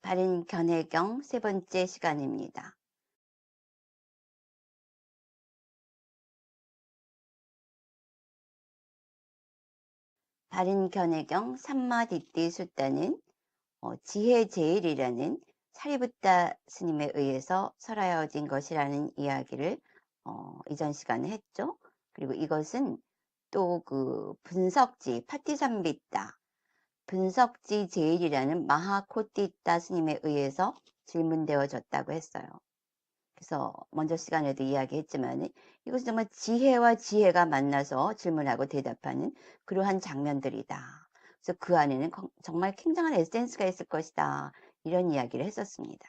바른 견해경 세 번째 시간입니다. 바른 견해경 삼마디띠 숫자는 지혜제일이라는 사리붓다 스님에 의해서 설하여진 것이라는 이야기를 이전 시간에 했죠. 그리고 이것은 또 그 분석지 파티삼비따 분석지 제일이라는 마하코티따 스님에 의해서 질문되어졌다고 했어요. 그래서 먼저 시간에도 이야기했지만 이것은 정말 지혜와 지혜가 만나서 질문하고 대답하는 그러한 장면들이다. 그래서 그 안에는 정말 굉장한 에센스가 있을 것이다. 이런 이야기를 했었습니다.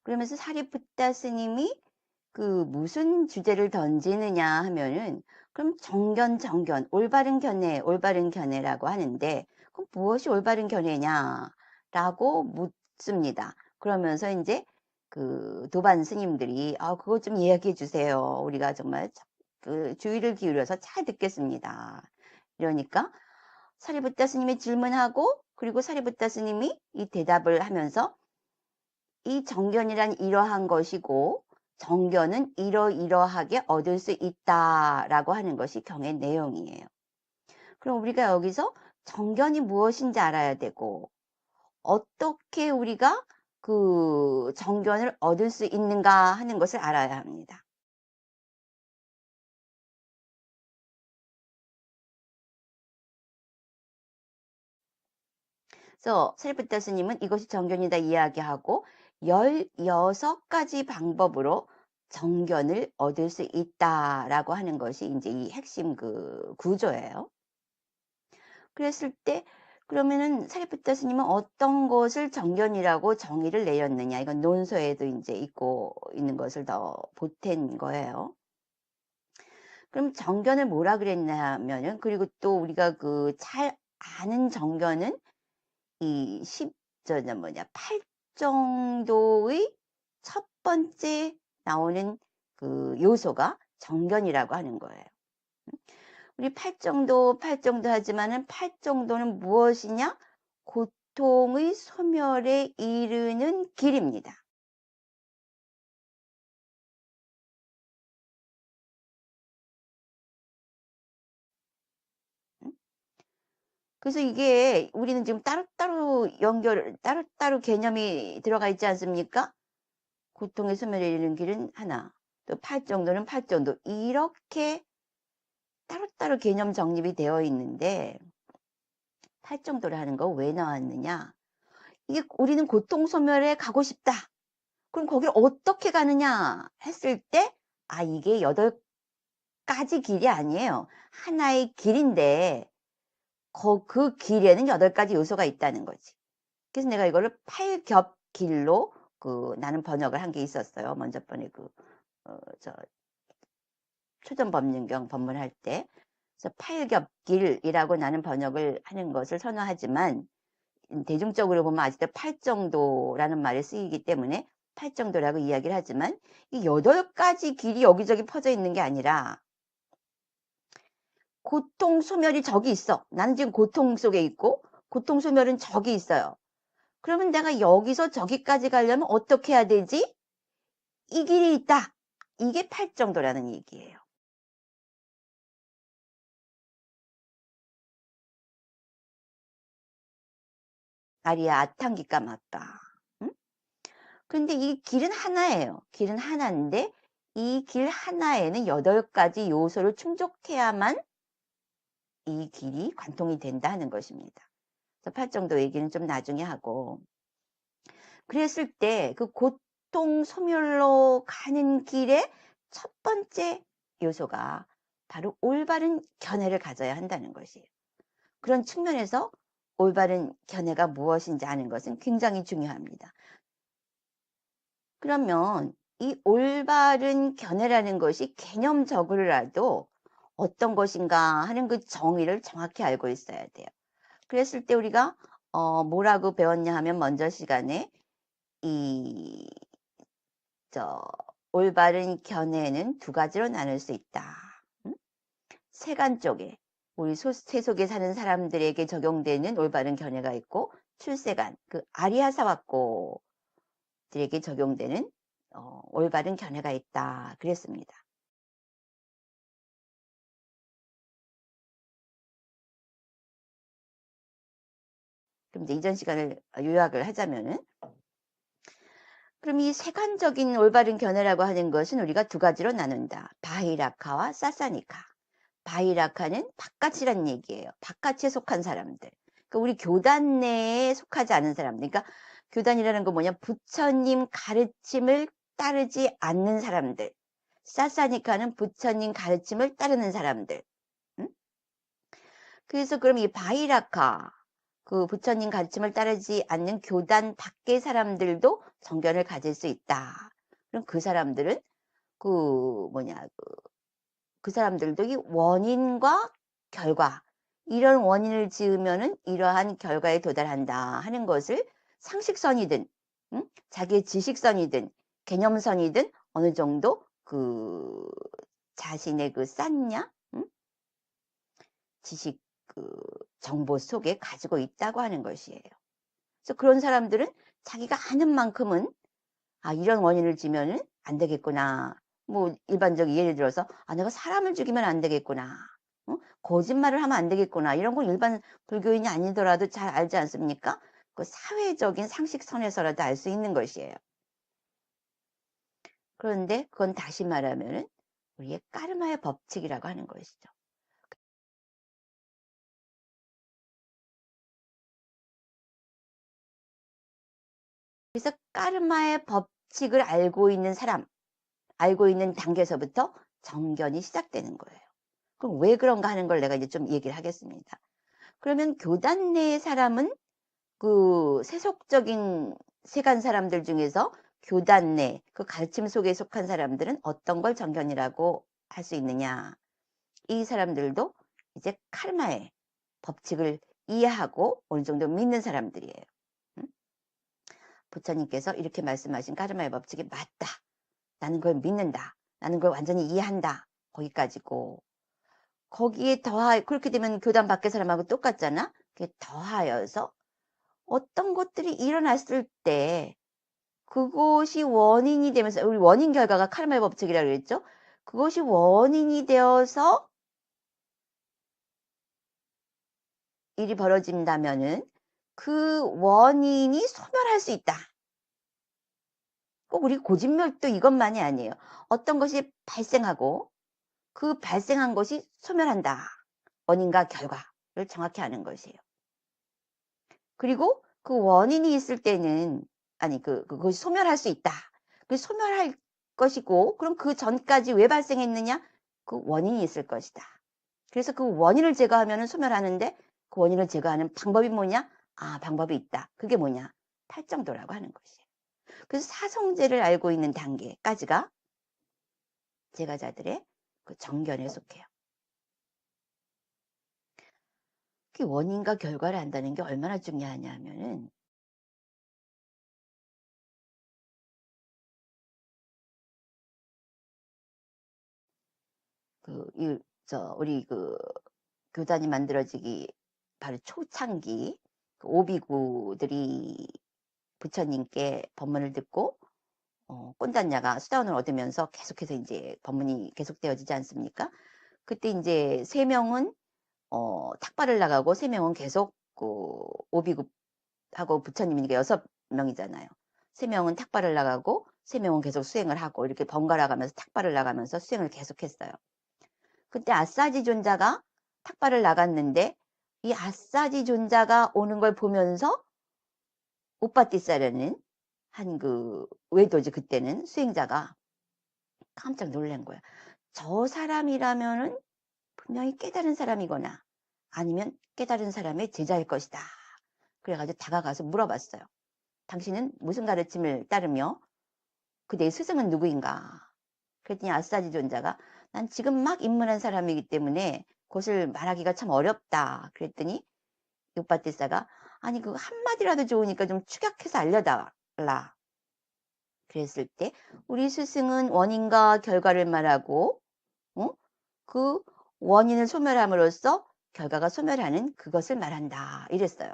그러면서 사리푸타 스님이 그 무슨 주제를 던지느냐 하면은 그럼 정견, 올바른 견해라고 하는데 그럼 무엇이 올바른 견해냐라고 묻습니다. 그러면서 이제 그 도반 스님들이 그거 좀 이야기해 주세요. 우리가 정말 그 주의를 기울여서 잘 듣겠습니다. 이러니까 사리부타 스님이 질문하고 그리고 사리부타 스님이 이 대답을 하면서 이 정견이란 이러한 것이고 정견은 이러이러하게 얻을 수 있다라고 하는 것이 경의 내용이에요. 그럼 우리가 여기서 정견이 무엇인지 알아야 되고 어떻게 우리가 그 정견을 얻을 수 있는가 하는 것을 알아야 합니다. 그래서 세리푸타 스님은 이것이 정견이다 이야기하고 16가지 방법으로 정견을 얻을 수 있다라고 하는 것이 이제 이 핵심 그 구조예요. 그랬을 때 그러면은 사리푸타 스님은 어떤 것을 정견이라고 정의를 내렸느냐 이건 논서에도 이제 있고 있는 것을 더 보탠 거예요. 그럼 정견을 뭐라 그랬냐면은 그리고 또 우리가 그 잘 아는 정견은 이 8 정도의 첫 번째 나오는 그 요소가 정견이라고 하는 거예요. 우리 8 정도 하지만은 8 정도는 무엇이냐? 고통의 소멸에 이르는 길입니다. 음? 그래서 이게 우리는 지금 따로따로 개념이 들어가 있지 않습니까? 고통의 소멸에 이르는 길은 하나, 또 8 정도는 8 정도. 이렇게 따로따로 개념 정립이 되어 있는데 8 정도를 하는 거 왜 나왔느냐? 이게 우리는 고통 소멸에 가고 싶다. 그럼 거기를 어떻게 가느냐 했을 때 이게 8가지 길이 아니에요. 하나의 길인데 그 길에는 8가지 요소가 있다는 거지. 그래서 내가 이거를 팔겹길로 나는 번역을 한 게 있었어요. 먼저 번에 저 초전법륜경 법문할 때. 그래서 팔겹길이라고 나는 번역을 하는 것을 선호하지만 대중적으로 보면 아직도 8 정도라는 말이 쓰이기 때문에 8 정도라고 이야기를 하지만 이 8가지 길이 여기저기 퍼져 있는 게 아니라 고통 소멸이 저기 있어. 나는 지금 고통 속에 있고 고통 소멸은 저기 있어요. 그러면 내가 여기서 저기까지 가려면 어떻게 해야 되지? 이 길이 있다. 이게 8 정도라는 얘기예요. 아리야 아탄기까 맞다. 응? 근데 이 길은 하나예요. 길은 하나인데 이 길 하나에는 8가지 요소를 충족해야만 이 길이 관통이 된다 하는 것입니다. 그래서 8 정도 얘기는 좀 나중에 하고 그랬을 때 그 고통 소멸로 가는 길의 첫 번째 요소가 바로 올바른 견해를 가져야 한다는 것이에요. 그런 측면에서 올바른 견해가 무엇인지 아는 것은 굉장히 중요합니다. 그러면 이 올바른 견해라는 것이 개념적으로라도 어떤 것인가 하는 그 정의를 정확히 알고 있어야 돼요. 그랬을 때 우리가 뭐라고 배웠냐 하면 먼저 시간에 이 올바른 견해는 2가지로 나눌 수 있다. 세간 쪽에 우리 세속에 사는 사람들에게 적용되는 올바른 견해가 있고 출세간, 그 아리아사와코들에게 적용되는 올바른 견해가 있다. 그랬습니다. 그럼 이제 이전 시간을 요약을 하자면은, 그럼 이 세간적인 올바른 견해라고 하는 것은 우리가 두 가지로 나눈다. 바히라카와 사사니카. 바히라카는 바깥이란 얘기예요. 바깥에 속한 사람들. 그러니까 우리 교단 내에 속하지 않은 사람들. 그러니까 교단이라는 건 뭐냐? 부처님 가르침을 따르지 않는 사람들. 사사니카는 부처님 가르침을 따르는 사람들. 응? 그래서 그럼 이 바히라카, 그 부처님 가르침을 따르지 않는 교단 밖의 사람들도 정견을 가질 수 있다. 그럼 그 사람들은 그 뭐냐, 그 사람들도 이 원인과 결과, 이런 원인을 지으면은 이러한 결과에 도달한다 하는 것을 상식선이든, 응? 자기의 지식선이든, 개념선이든 어느 정도 그 자신의 그 쌌냐, 응? 지식 그 정보 속에 가지고 있다고 하는 것이에요. 그래서 그런 사람들은 자기가 아는 만큼은 이런 원인을 지면은 안 되겠구나. 뭐 일반적인 예를 들어서 내가 사람을 죽이면 안 되겠구나. 거짓말을 하면 안 되겠구나. 이런 건 일반 불교인이 아니더라도 잘 알지 않습니까? 그 사회적인 상식선에서라도 알 수 있는 것이에요. 그런데 그건 다시 말하면은 우리의 까르마의 법칙이라고 하는 것이죠. 그래서 까르마의 법칙을 알고 있는 사람, 알고 있는 단계에서부터 정견이 시작되는 거예요. 그럼 왜 그런가 하는 걸 내가 이제 좀 얘기를 하겠습니다. 그러면 교단 내의 사람은 그 세속적인 세간 사람들 중에서 교단 내 그 가르침 속에 속한 사람들은 어떤 걸 정견이라고 할 수 있느냐? 이 사람들도 이제 카르마의 법칙을 이해하고 어느 정도 믿는 사람들이에요. 음? 부처님께서 이렇게 말씀하신 카르마의 법칙이 맞다. 나는 그걸 믿는다. 나는 그걸 완전히 이해한다. 거기까지고. 거기에 그렇게 되면 교단 밖의 사람하고 똑같잖아? 그게 더하여서 어떤 것들이 일어났을 때 그것이 원인이 되면서, 우리 원인 결과가 카르마의 법칙이라고 그랬죠? 그것이 원인이 되어서 일이 벌어진다면은 그 원인이 소멸할 수 있다. 꼭 우리 고진멸도 이것만이 아니에요. 어떤 것이 발생하고 그 발생한 것이 소멸한다. 원인과 결과를 정확히 아는 것이에요. 그리고 그 원인이 있을 때는 그것이 소멸할 수 있다. 그 소멸할 것이고, 그럼 그 전까지 왜 발생했느냐? 그 원인이 있을 것이다. 그래서 그 원인을 제거하면 소멸하는데, 그 원인을 제거하는 방법이 뭐냐? 방법이 있다. 그게 뭐냐? 팔정도라고 하는 것이에요. 그래서 사성제를 알고 있는 단계까지가 제가자들의 그 정견에 속해요. 그 원인과 결과를 안다는 게 얼마나 중요하냐 하면은, 우리 교단이 만들어지기 바로 초창기 그 오비구들이 부처님께 법문을 듣고 꼰단냐가 수다원을 얻으면서 계속해서 이제 법문이 계속되어지지 않습니까? 그때 이제 세 명은 탁발을 나가고 세 명은 계속 그 오비구하고 부처님이니까 여섯 명이잖아요. 세 명은 탁발을 나가고 세 명은 계속 수행을 하고 이렇게 번갈아 가면서 탁발을 나가면서 수행을 계속했어요. 그때 아싸지 존자가 탁발을 나갔는데 이 아싸지 존자가 오는 걸 보면서 오빠띠사라는 한 그 외도지, 그때는 수행자가 깜짝 놀란 거야. 저 사람이라면은 분명히 깨달은 사람이거나 아니면 깨달은 사람의 제자일 것이다. 그래가지고 다가가서 물어봤어요. 당신은 무슨 가르침을 따르며 그 내 스승은 누구인가? 그랬더니 아싸지 존자가 난 지금 막 입문한 사람이기 때문에 그것을 말하기가 참 어렵다. 그랬더니 육바티사가 아니 그 한마디라도 좋으니까 좀 축약해서 알려달라. 그랬을 때 우리 스승은 원인과 결과를 말하고 어? 그 원인을 소멸함으로써 결과가 소멸하는 그것을 말한다. 이랬어요.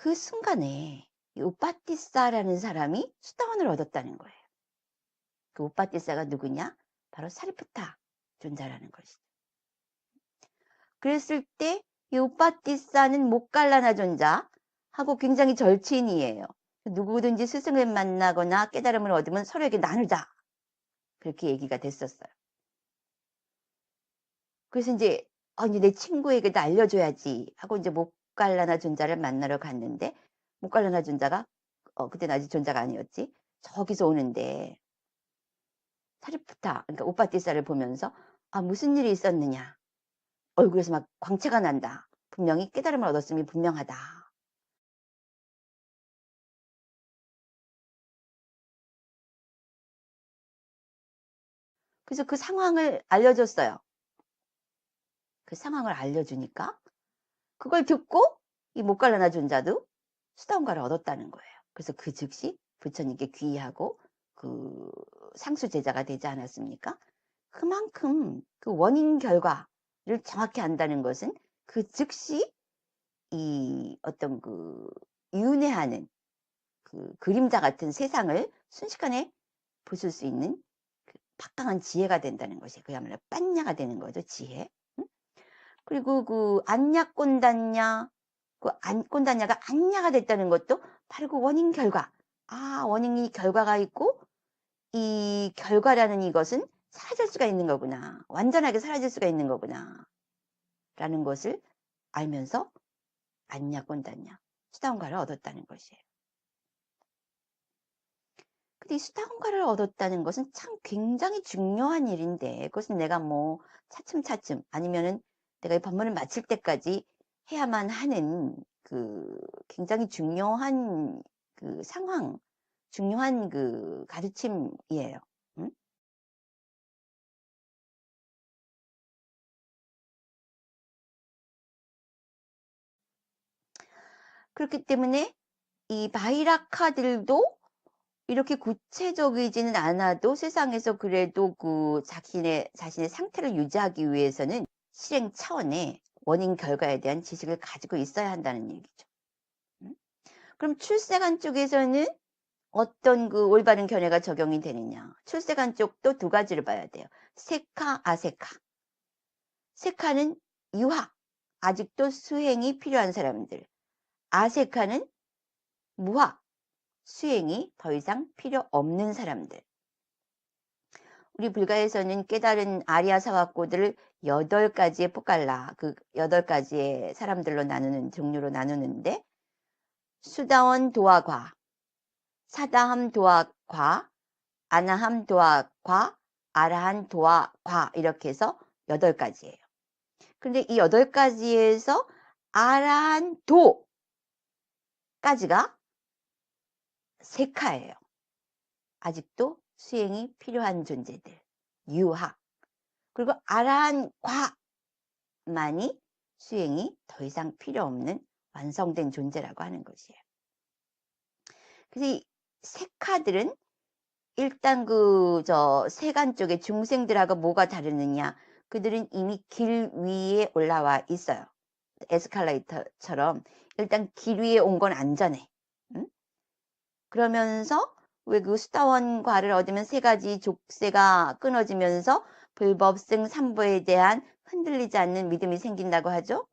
그 순간에 이 우빠티사라는 사람이 수다원을 얻었다는 거예요. 그 우빠티사가 누구냐? 바로 사리푸타 존자라는 것이죠. 그랬을 때 이 우빠티사는 모갈라나 존자하고 굉장히 절친이에요. 누구든지 스승을 만나거나 깨달음을 얻으면 서로에게 나누자. 그렇게 얘기가 됐었어요. 그래서 이제 이제 내 친구에게도 알려줘야지 하고 이제 모갈라나 존자를 만나러 갔는데, 모갈라나 존자가 그때는 아직 존자가 아니었지. 저기서 오는데 사리푸타, 그러니까 우빠티사를 보면서 무슨 일이 있었느냐. 얼굴에서 막 광채가 난다. 분명히 깨달음을 얻었음이 분명하다. 그래서 그 상황을 알려줬어요. 그 상황을 알려주니까 그걸 듣고 이 모갈라나 존자도 수다원가를 얻었다는 거예요. 그래서 그 즉시 부처님께 귀의하고 그 상수 제자가 되지 않았습니까? 그만큼 그 원인 결과를 정확히 안다는 것은 그 즉시 이 어떤 그 윤회하는 그 그림자 같은 세상을 순식간에 부술 수 있는 그 막강한 지혜가 된다는 것이 그야말로 빤냐가 되는 거죠, 지혜. 응? 그리고 그 안냐꼰단냐, 그 꼰단냐가 안냐가 됐다는 것도 바로 그 원인 결과. 원인이 결과가 있고 이 결과라는 이것은 사라질 수가 있는 거구나. 완전하게 사라질 수가 있는 거구나. 라는 것을 알면서 안냐꼰단냐, 수다원가를 얻었다는 것이에요. 근데 이 수다원가를 얻었다는 것은 참 굉장히 중요한 일인데, 그것은 내가 뭐 차츰차츰 아니면은 내가 이 법문을 마칠 때까지 해야만 하는 그 굉장히 중요한 그 상황, 중요한 그 가르침이에요. 응? 그렇기 때문에 이 바이라카들도 이렇게 구체적이지는 않아도 세상에서 그래도 그 자신의 상태를 유지하기 위해서는 실행 차원의 원인 결과에 대한 지식을 가지고 있어야 한다는 얘기죠. 음? 그럼 출세관 쪽에서는 어떤 그 올바른 견해가 적용이 되느냐? 출세관 쪽도 두 가지를 봐야 돼요. 세카, 아세카. 세카는 유학, 아직도 수행이 필요한 사람들. 아세카는 무학, 수행이 더 이상 필요 없는 사람들. 우리 불가에서는 깨달은 아리아 사와꼬들을 8가지의 포칼라, 그 8가지의 사람들로 나누는, 종류로 나누는데, 수다원 도화과, 사다함 도화과, 아나함 도화과, 아라한 도화과, 이렇게 해서 8가지예요. 근데 이 8가지에서 아라한 도까지가 세카예요. 아직도 수행이 필요한 존재들. 유학. 그리고 아라한 과만이 수행이 더 이상 필요 없는 완성된 존재라고 하는 것이에요. 그래서 이 세카들은 일단 세간 쪽의 중생들하고 뭐가 다르느냐? 그들은 이미 길 위에 올라와 있어요. 에스컬레이터처럼 일단 길 위에 온 건 안전해. 응? 그러면서 왜 그 수다원과를 얻으면 3가지 족쇄가 끊어지면서 불법승 삼보에 대한 흔들리지 않는 믿음이 생긴다고 하죠.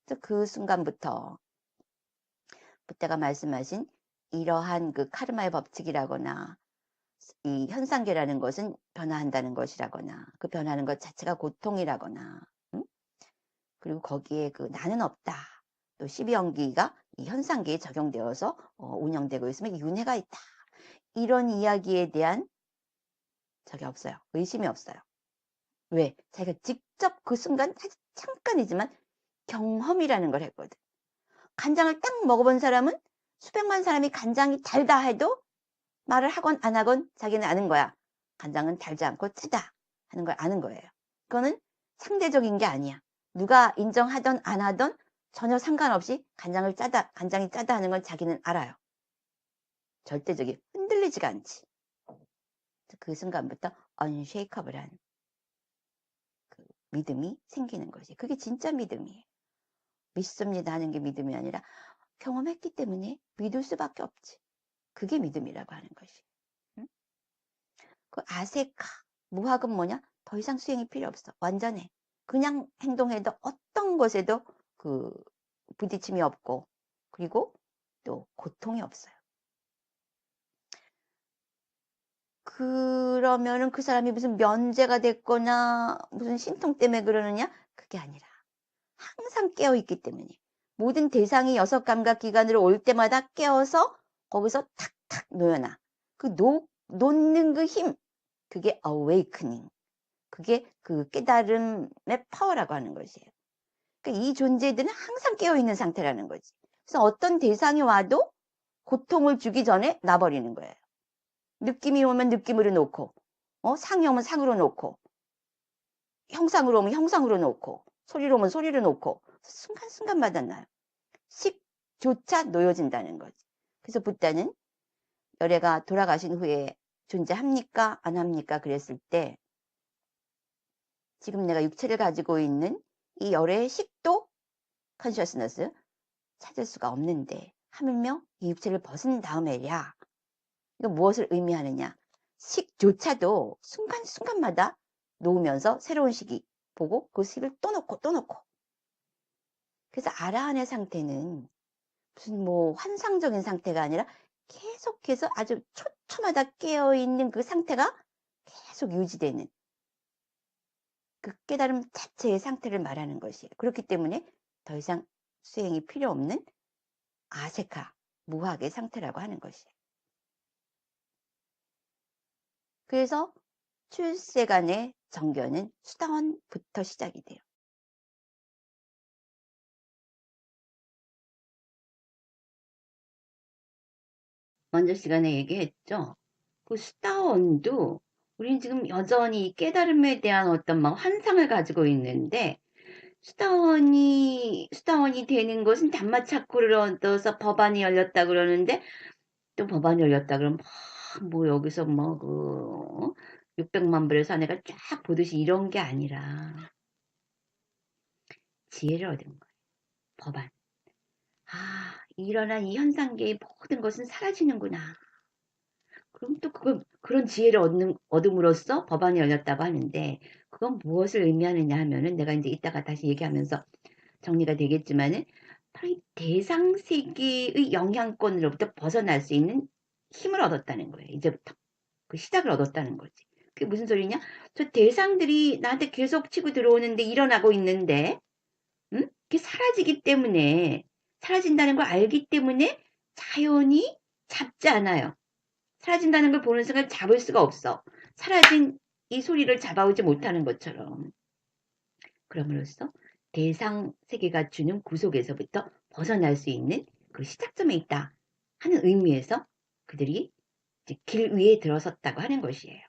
그래서 그 순간부터 부처가 말씀하신 이러한 그 카르마의 법칙이라거나 이 현상계라는 것은 변화한다는 것이라거나 그 변하는 것 자체가 고통이라거나, 응? 그리고 거기에 그 나는 없다. 또 12연기가 이 현상계에 적용되어서 운영되고 있으면 윤회가 있다. 이런 이야기에 대한 적이 없어요. 의심이 없어요. 왜? 자기가 직접 그 순간 잠깐이지만 경험이라는 걸 했거든. 간장을 딱 먹어본 사람은 수백만 사람이 간장이 달다 해도 말을 하건 안 하건 자기는 아는 거야. 간장은 달지 않고 짜다 하는 걸 아는 거예요. 그거는 상대적인 게 아니야. 누가 인정하던 안 하던 전혀 상관없이 간장이 짜다 하는 건 자기는 알아요. 절대적이 흔들리지가 않지. 그 순간부터 언쉐이커블한 믿음이 생기는 것이. 그게 진짜 믿음이에요. 믿습니다 하는 게 믿음이 아니라 경험했기 때문에 믿을 수밖에 없지. 그게 믿음이라고 하는 것이. 응? 그 아세카, 무학은 뭐냐? 더 이상 수행이 필요 없어. 완전해. 그냥 행동해도 어떤 것에도 그 부딪힘이 없고, 그리고 또 고통이 없어요. 그러면은 그 사람이 무슨 면제가 됐거나 무슨 신통 때문에 그러느냐? 그게 아니라 항상 깨어있기 때문에 모든 대상이 여섯 감각 기관으로 올 때마다 깨어서 거기서 탁탁 놓여놔. 그 놓는 그 힘, 그게 awakening. 그게 그 깨달음의 파워라고 하는 것이에요. 그러니까 이 존재들은 항상 깨어있는 상태라는 거지. 그래서 어떤 대상이 와도 고통을 주기 전에 놔버리는 거예요. 느낌이 오면 느낌으로 놓고, 상이 오면 상으로 놓고, 형상으로 오면 형상으로 놓고, 소리로 오면 소리로 놓고, 순간순간마다 나요. 식조차 놓여진다는 거지. 그래서 붓다는 열애가 돌아가신 후에 존재합니까? 안 합니까? 그랬을 때 지금 내가 육체를 가지고 있는 이 열애의 식도 컨셔스너스 찾을 수가 없는데 하물며 이 육체를 벗은 다음에야 이거 무엇을 의미하느냐? 식조차도 순간순간마다 놓으면서 새로운 식이 보고 그 식을 또 놓고 또 놓고. 그래서 아라한의 상태는 무슨 뭐 환상적인 상태가 아니라 계속해서 아주 초초마다 깨어있는 그 상태가 계속 유지되는 그 깨달음 자체의 상태를 말하는 것이에요. 그렇기 때문에 더 이상 수행이 필요 없는 아세카, 무학의 상태라고 하는 것이에요. 그래서 출세간의 정견은 수다원부터 시작이 돼요. 먼저 시간에 얘기했죠. 그 수다원도 우리는 지금 여전히 깨달음에 대한 어떤 막 환상을 가지고 있는데 수다원이 되는 것은 단마차쿠를 얻어서 법안이 열렸다 그러는데 또 법안이 열렸다 그러면 뭐 여기서 뭐 그 600만 불의 사내가 쫙 보듯이 이런 게 아니라 지혜를 얻은 거예요. 법안. 일어난 이 현상계의 모든 것은 사라지는구나. 그럼 또 그런 지혜를 얻음으로써 법안이 열렸다고 하는데 그건 무엇을 의미하느냐 하면은 내가 이제 이따가 다시 얘기하면서 정리가 되겠지만은 바로 이 대상 세계의 영향권으로부터 벗어날 수 있는 힘을 얻었다는 거예요. 이제부터 그 시작을 얻었다는 거지. 그게 무슨 소리냐? 저 대상들이 나한테 계속 치고 들어오는데 일어나고 있는데, 그게 사라지기 때문에 사라진다는 걸 알기 때문에 자연히 잡지 않아요. 사라진다는 걸 보는 순간 잡을 수가 없어. 사라진 이 소리를 잡아오지 못하는 것처럼. 그럼으로써 대상 세계가 주는 구속에서부터 벗어날 수 있는 그 시작점에 있다 하는 의미에서 그들이 이제 길 위에 들어섰다고 하는 것이에요.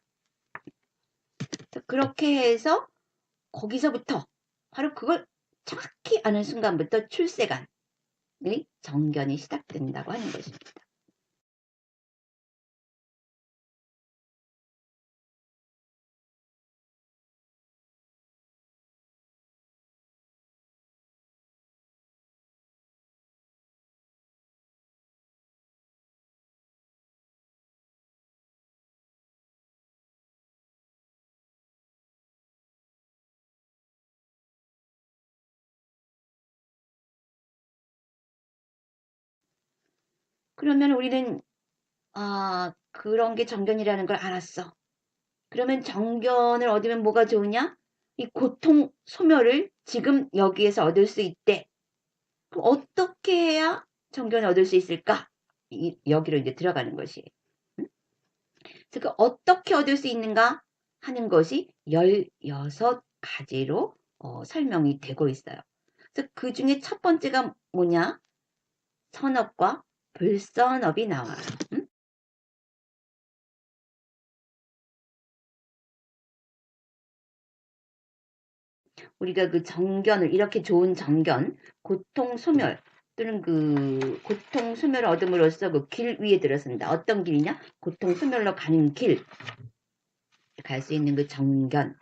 그렇게 해서 거기서부터 바로 그걸 정확히 아는 순간부터 출세간의 정견이 시작된다고 하는 것입니다. 그러면 우리는 그런 게 정견이라는 걸 알았어. 그러면 정견을 얻으면 뭐가 좋으냐? 이 고통 소멸을 지금 여기에서 얻을 수 있대. 그럼 어떻게 해야 정견을 얻을 수 있을까? 여기로 이제 들어가는 것이. 그래서 그 어떻게 얻을 수 있는가 하는 것이 16가지로 설명이 되고 있어요. 그래서 그 중에 첫 번째가 뭐냐? 선업과 불선업이 나와요. 우리가 그 정견을 이렇게 좋은 정견, 고통 소멸 또는 그 고통 소멸을 얻음으로써 그 길 위에 들어선다. 어떤 길이냐? 고통 소멸로 가는 길. 갈 수 있는 그 정견.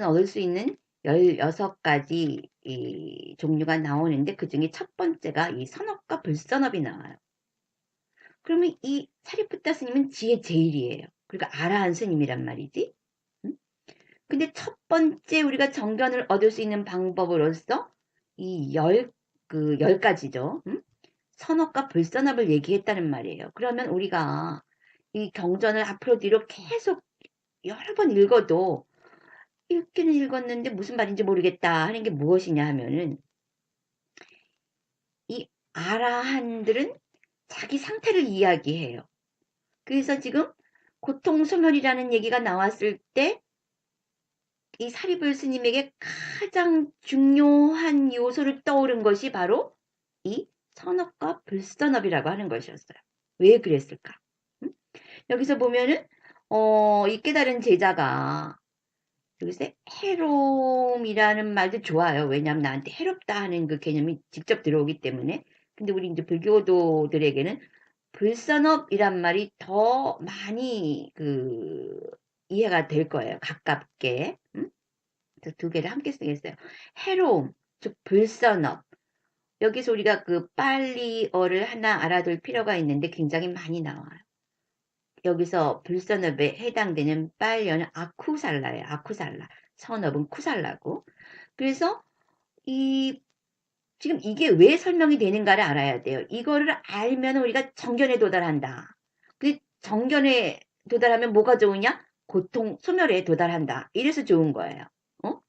얻을 수 있는 16가지 이 종류가 나오는데 그 중에 첫 번째가 이 선업과 불선업이 나와요. 그러면 이 사리푸타 스님은 지혜 제일이에요. 그러니까 아라한 스님이란 말이지. 응? 근데 첫 번째 우리가 정견을 얻을 수 있는 방법으로서 이 10가지죠. 응? 선업과 불선업을 얘기했다는 말이에요. 그러면 우리가 이 경전을 앞으로 뒤로 계속 여러 번 읽어도 읽기는 읽었는데 무슨 말인지 모르겠다 하는 게 무엇이냐 하면은 이 아라한들은 자기 상태를 이야기해요. 그래서 지금 고통소멸이라는 얘기가 나왔을 때 이 사리불 스님에게 가장 중요한 요소를 떠오른 것이 바로 이 선업과 불선업이라고 하는 것이었어요. 왜 그랬을까? 응? 여기서 보면은 이 깨달은 제자가 여기서 해롬이라는 말도 좋아요. 왜냐하면 나한테 해롭다 하는 그 개념이 직접 들어오기 때문에. 근데 우리 이제 불교도들에게는 불선업이란 말이 더 많이 이해가 될 거예요. 가깝게. 응? 그래서 두 개를 함께 쓰겠어요. 해로움, 즉 불선업. 여기서 우리가 그 빨리어를 하나 알아둘 필요가 있는데 굉장히 많이 나와요. 여기서 불선업에 해당되는 빨리어는 아쿠살라예요. 아쿠살라. 선업은 쿠살라고. 그래서 이 지금 이게 왜 설명이 되는가를 알아야 돼요. 이거를 알면 우리가 정견에 도달한다. 그 정견에 도달하면 뭐가 좋으냐? 고통, 소멸에 도달한다. 이래서 좋은 거예요. 어?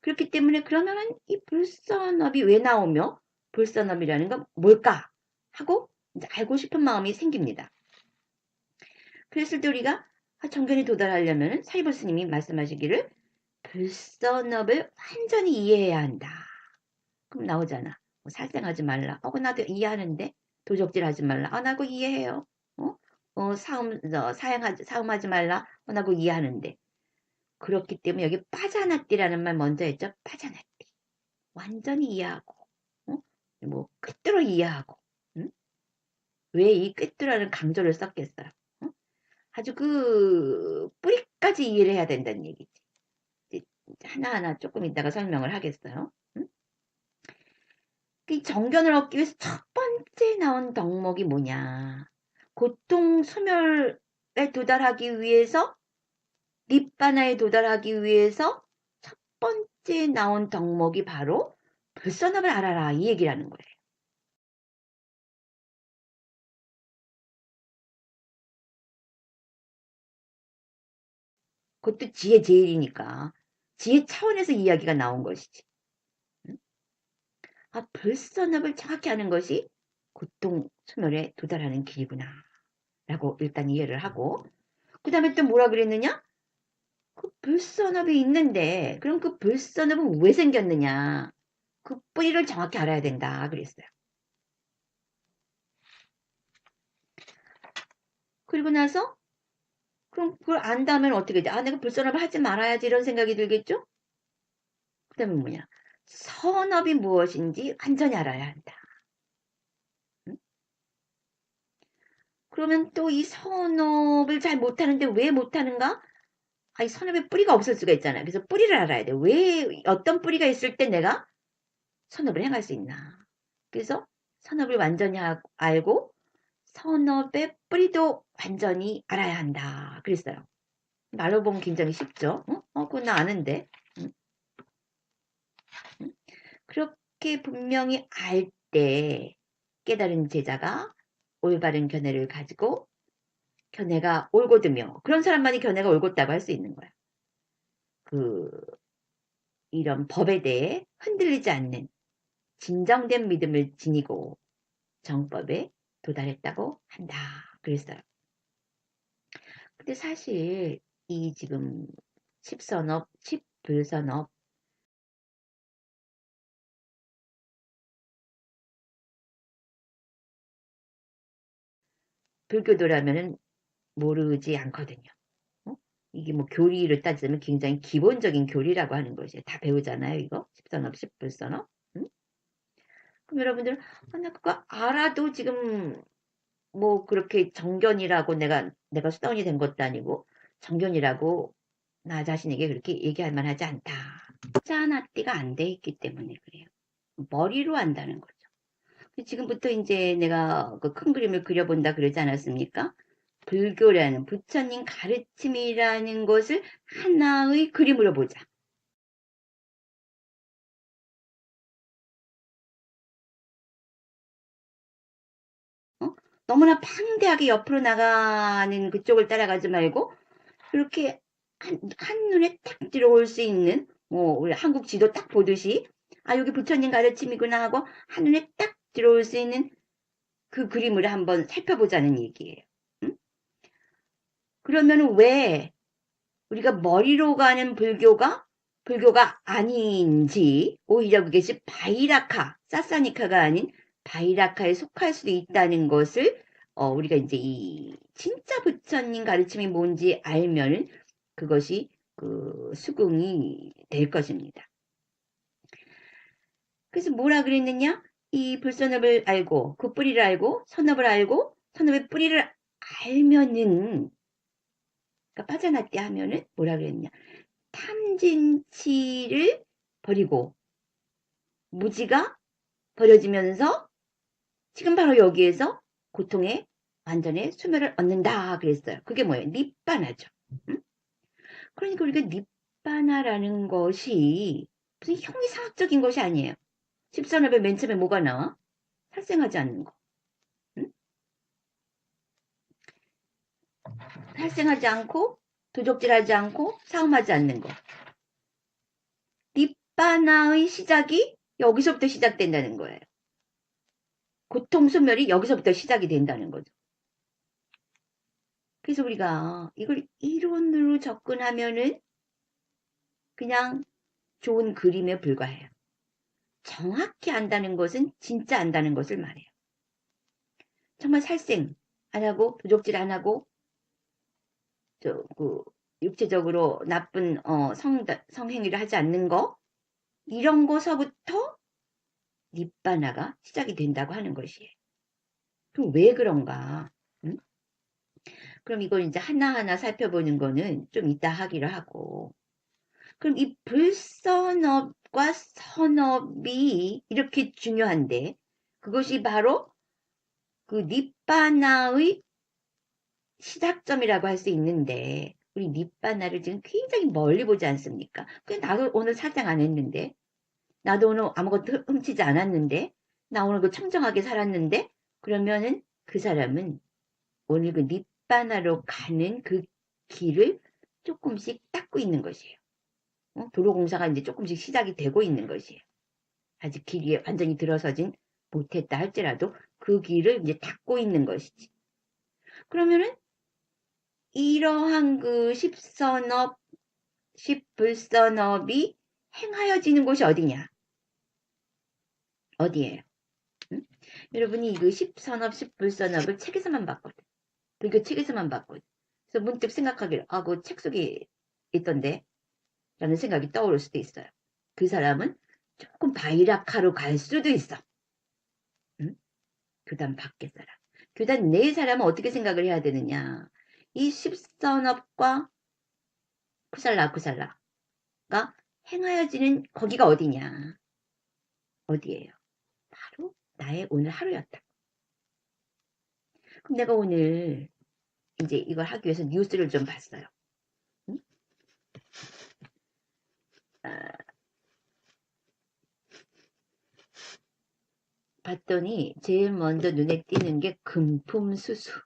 그렇기 때문에 그러면은 이 불선업이 왜 나오며 불선업이라는 건 뭘까? 하고 이제 알고 싶은 마음이 생깁니다. 그랬을 때 우리가 정견에 도달하려면 사리불 스님이 말씀하시기를 불선업을 완전히 이해해야 한다. 그럼 나오잖아. 뭐 살생하지 말라. 나도 이해하는데 도적질하지 말라. 나 그거 이해해요. 사음하지 말라. 나 그거 이해하는데. 그렇기 때문에 여기 빠자나띠라는 말 먼저 했죠. 빠자나띠. 완전히 이해하고, 어? 뭐 꿰뚫어 이해하고. 응? 왜 이 꿰뚫어라는 강조를 썼겠어요? 어? 아주 그 뿌리까지 이해를 해야 된다는 얘기지. 이제 하나하나 조금 이따가 설명을 하겠어요. 응? 이 정견을 얻기 위해서 첫 번째 나온 덕목이 뭐냐? 고통 소멸에 도달하기 위해서 닛바나에 도달하기 위해서 첫 번째 나온 덕목이 바로 불선업을 알아라 이 얘기라는 거예요. 그것도 지혜 제일이니까 지혜 차원에서 이야기가 나온 것이지. 응? 불선업을 정확히 아는 것이 고통 소멸에 도달하는 길이구나 라고 일단 이해를 하고 그 다음에 또 뭐라 그랬느냐? 그 불선업이 있는데 그럼 그 불선업은 왜 생겼느냐? 그 뿌리를 정확히 알아야 된다 그랬어요. 그리고 나서 그럼 그걸 안다면 어떻게 돼? 내가 불선업을 하지 말아야지 이런 생각이 들겠죠? 그 다음에 뭐냐? 선업이 무엇인지 완전히 알아야 한다. 응? 그러면 또 이 선업을 잘 못하는데 왜 못하는가? 이 선업에 뿌리가 없을 수가 있잖아요. 그래서 뿌리를 알아야 돼. 왜 어떤 뿌리가 있을 때 내가 선업을 행할 수 있나? 그래서 선업을 완전히 알고 선업의 뿌리도 완전히 알아야 한다. 그랬어요. 말로 보면 굉장히 쉽죠. 그건 나 아는데. 응? 응? 그렇게 분명히 알 때 깨달은 제자가 올바른 견해를 가지고 견해가 올곧으며 그런 사람만이 견해가 올곧다고 할 수 있는 거야. 그 이런 법에 대해 흔들리지 않는 진정된 믿음을 지니고 정법에 도달했다고 한다. 그랬어요. 근데 사실 이 지금 십선업, 십불선업 불교도라면은 모르지 않거든요. 어? 이게 뭐 교리를 따지면 굉장히 기본적인 교리라고 하는 것이에요. 다 배우잖아요, 이거. 십선업, 십불선업. 응? 그럼 여러분들, 나 그거 알아도 지금 뭐 그렇게 정견이라고 내가 수다원이 된 것도 아니고 정견이라고 나 자신에게 그렇게 얘기할 만하지 않다. 짜나띠가 안 돼 있기 때문에 그래요. 머리로 한다는 거죠. 지금부터 이제 내가 그 큰 그림을 그려본다 그러지 않았습니까? 불교라는 부처님 가르침이라는 것을 하나의 그림으로 보자. 너무나 방대하게 옆으로 나가는 그쪽을 따라가지 말고 이렇게 한눈에 딱 들어올 수 있는 우리 한국 지도 딱 보듯이 여기 부처님 가르침이구나 하고 한눈에 딱 들어올 수 있는 그 그림을 한번 살펴보자는 얘기예요. 응? 그러면 왜 우리가 머리로 가는 불교가 아닌지 오히려 그것이 바이라카, 사사니카가 아닌 바이라카에 속할 수도 있다는 것을 우리가 이제 이 진짜 부처님 가르침이 뭔지 알면은 그것이 그 수긍이 될 것입니다. 그래서 뭐라 그랬느냐? 이 불선업을 알고 그 뿌리를 알고 선업을 알고 선업의 뿌리를 알면은 그러니까 빠져났대 하면은 뭐라 그랬냐? 탐진치를 버리고 무지가 버려지면서 지금 바로 여기에서 고통의 완전의 수멸을 얻는다 그랬어요. 그게 뭐예요? 니빠나죠. 응? 그러니까 우리가 니빠나라는 것이 무슨 형이상학적인 것이 아니에요. 십선업의 맨 처음에 뭐가 나와? 살생하지 않는 거. 응? 살생하지 않고 도적질하지 않고 싸움하지 않는 거. 니빠나의 시작이 여기서부터 시작된다는 거예요. 고통 소멸이 여기서부터 시작이 된다는 거죠. 그래서 우리가 이걸 이론으로 접근하면은 그냥 좋은 그림에 불과해요. 정확히 안다는 것은 진짜 안다는 것을 말해요. 정말 살생 안 하고 도적질 안 하고 육체적으로 나쁜 성행위를 하지 않는 거 이런 거서부터 니빠나가 시작이 된다고 하는 것이에요. 그럼 왜 그런가? 응? 그럼 이걸 이제 하나하나 살펴보는 거는 좀 이따 하기로 하고 그럼 이 불선업과 선업이 이렇게 중요한데 그것이 바로 그 니빠나의 시작점이라고 할 수 있는데 우리 니빠나를 지금 굉장히 멀리 보지 않습니까? 나도 오늘 살짝 안 했는데 나도 오늘 아무것도 훔치지 않았는데 나 오늘 그 청정하게 살았는데 그러면은 그 사람은 오늘 그 니빠나로 가는 그 길을 조금씩 닦고 있는 것이에요. 도로공사가 이제 조금씩 시작이 되고 있는 것이에요. 아직 길이 완전히 들어서진 못했다 할지라도 그 길을 이제 닦고 있는 것이지. 그러면은 이러한 그 십선업, 십불선업이 행하여지는 곳이 어디냐? 어디예요? 응? 여러분이 그 십선업, 십불선업을 책에서만 봤거든. 불교 책에서만 봤거든. 그래서 문득 생각하기를 그 책 속에 있던데 라는 생각이 떠오를 수도 있어요. 그 사람은 조금 바이라카로 갈 수도 있어. 응? 교단 밖의 사람. 교단 내 사람은 어떻게 생각을 해야 되느냐. 이 십선업과 쿠살라가 행하여지는 거기가 어디냐. 어디예요? 바로 나의 오늘 하루였다. 그럼 내가 오늘 이제 이걸 하기 위해서 뉴스를 좀 봤어요. 응? 봤더니 제일 먼저 눈에 띄는 게 금품수수.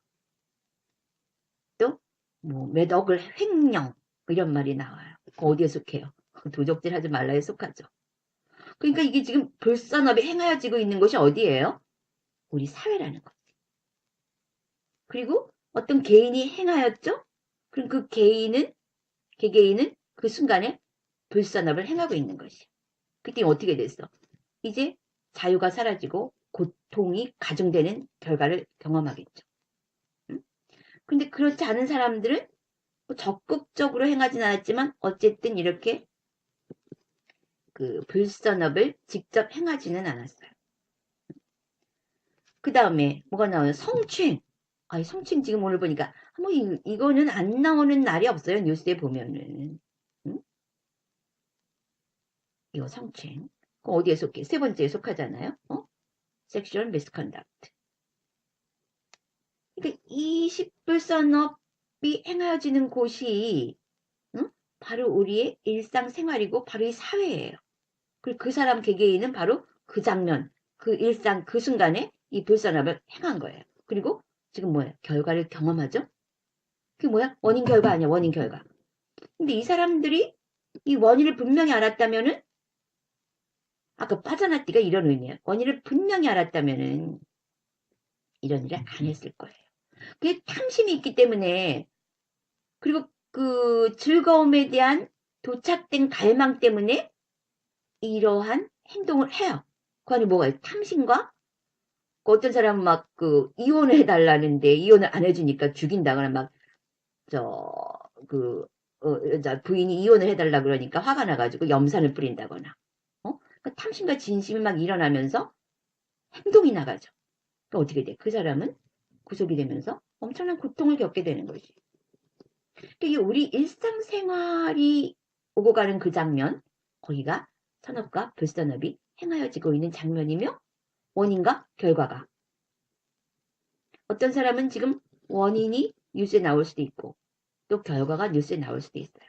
또 뭐 매덕을 횡령 이런 말이 나와요. 어디에 속해요? 도적질 하지 말라에 속하죠. 그러니까 이게 지금 불선업이 행하여지고 있는 것이 어디예요? 우리 사회라는 거지. 그리고 어떤 개인이 행하였죠? 그럼 그 개개인은 그 순간에 불선업을 행하고 있는 것이야. 그때 어떻게 됐어? 이제 자유가 사라지고 고통이 가중되는 결과를 경험하겠죠. 응? 근데 그렇지 않은 사람들은 적극적으로 행하진 않았지만 어쨌든 이렇게 그 불선업을 직접 행하지는 않았어요. 그 다음에 뭐가 나와요? 성추행. 성추행 지금 오늘 보니까 이거는 안 나오는 날이 없어요. 뉴스에 보면은. 이거 성추행. 어디에 속해? 세 번째에 속하잖아요. 섹슈얼 미스컨덕트. 그러니까 이 식불산업이 행하여지는 곳이 바로 우리의 일상생활이고 바로 이 사회예요. 그리고 그 사람 개개인은 바로 그 장면, 그 일상, 그 순간에 이 불산업을 행한 거예요. 그리고 지금 뭐예요? 결과를 경험하죠? 그게 뭐야? 원인 결과 아니야, 원인 결과. 근데 이 사람들이 이 원인을 분명히 알았다면은 아까 빠져나뛰가 이런 의미예요. 원인을 분명히 알았다면은 이런 일을 안 했을 거예요. 그게 탐심이 있기 때문에 그리고 그 즐거움에 대한 도착된 갈망 때문에 이러한 행동을 해요. 그 안에 뭐가 있어요? 탐심과 어떤 사람은 막 그 이혼을 해달라는데 이혼을 안 해주니까 죽인다거나 막 여자 부인이 이혼을 해달라 그러니까 화가 나가지고 염산을 뿌린다거나 그러니까 탐심과 진심이 막 일어나면서 행동이 나가죠. 그러니까 어떻게 돼? 그 사람은 구속이 되면서 엄청난 고통을 겪게 되는 거지. 그러니까 우리 일상생활이 오고 가는 그 장면, 거기가 산업과 불산업이 행하여지고 있는 장면이며 원인과 결과가. 어떤 사람은 지금 원인이 뉴스에 나올 수도 있고 또 결과가 뉴스에 나올 수도 있어요.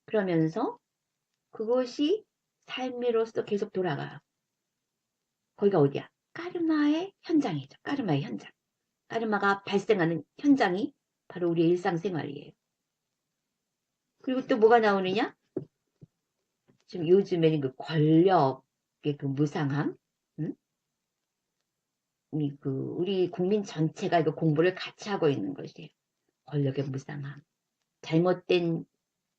그러면서 그것이 삶으로서 계속 돌아가요. 거기가 어디야? 까르마의 현장이죠. 까르마의 현장. 까르마가 발생하는 현장이 바로 우리의 일상생활이에요. 그리고 또 뭐가 나오느냐? 지금 요즘에는 그 권력의 그 무상함, 응? 우리 국민 전체가 이거 공부를 같이 하고 있는 것이에요. 권력의 무상함, 잘못된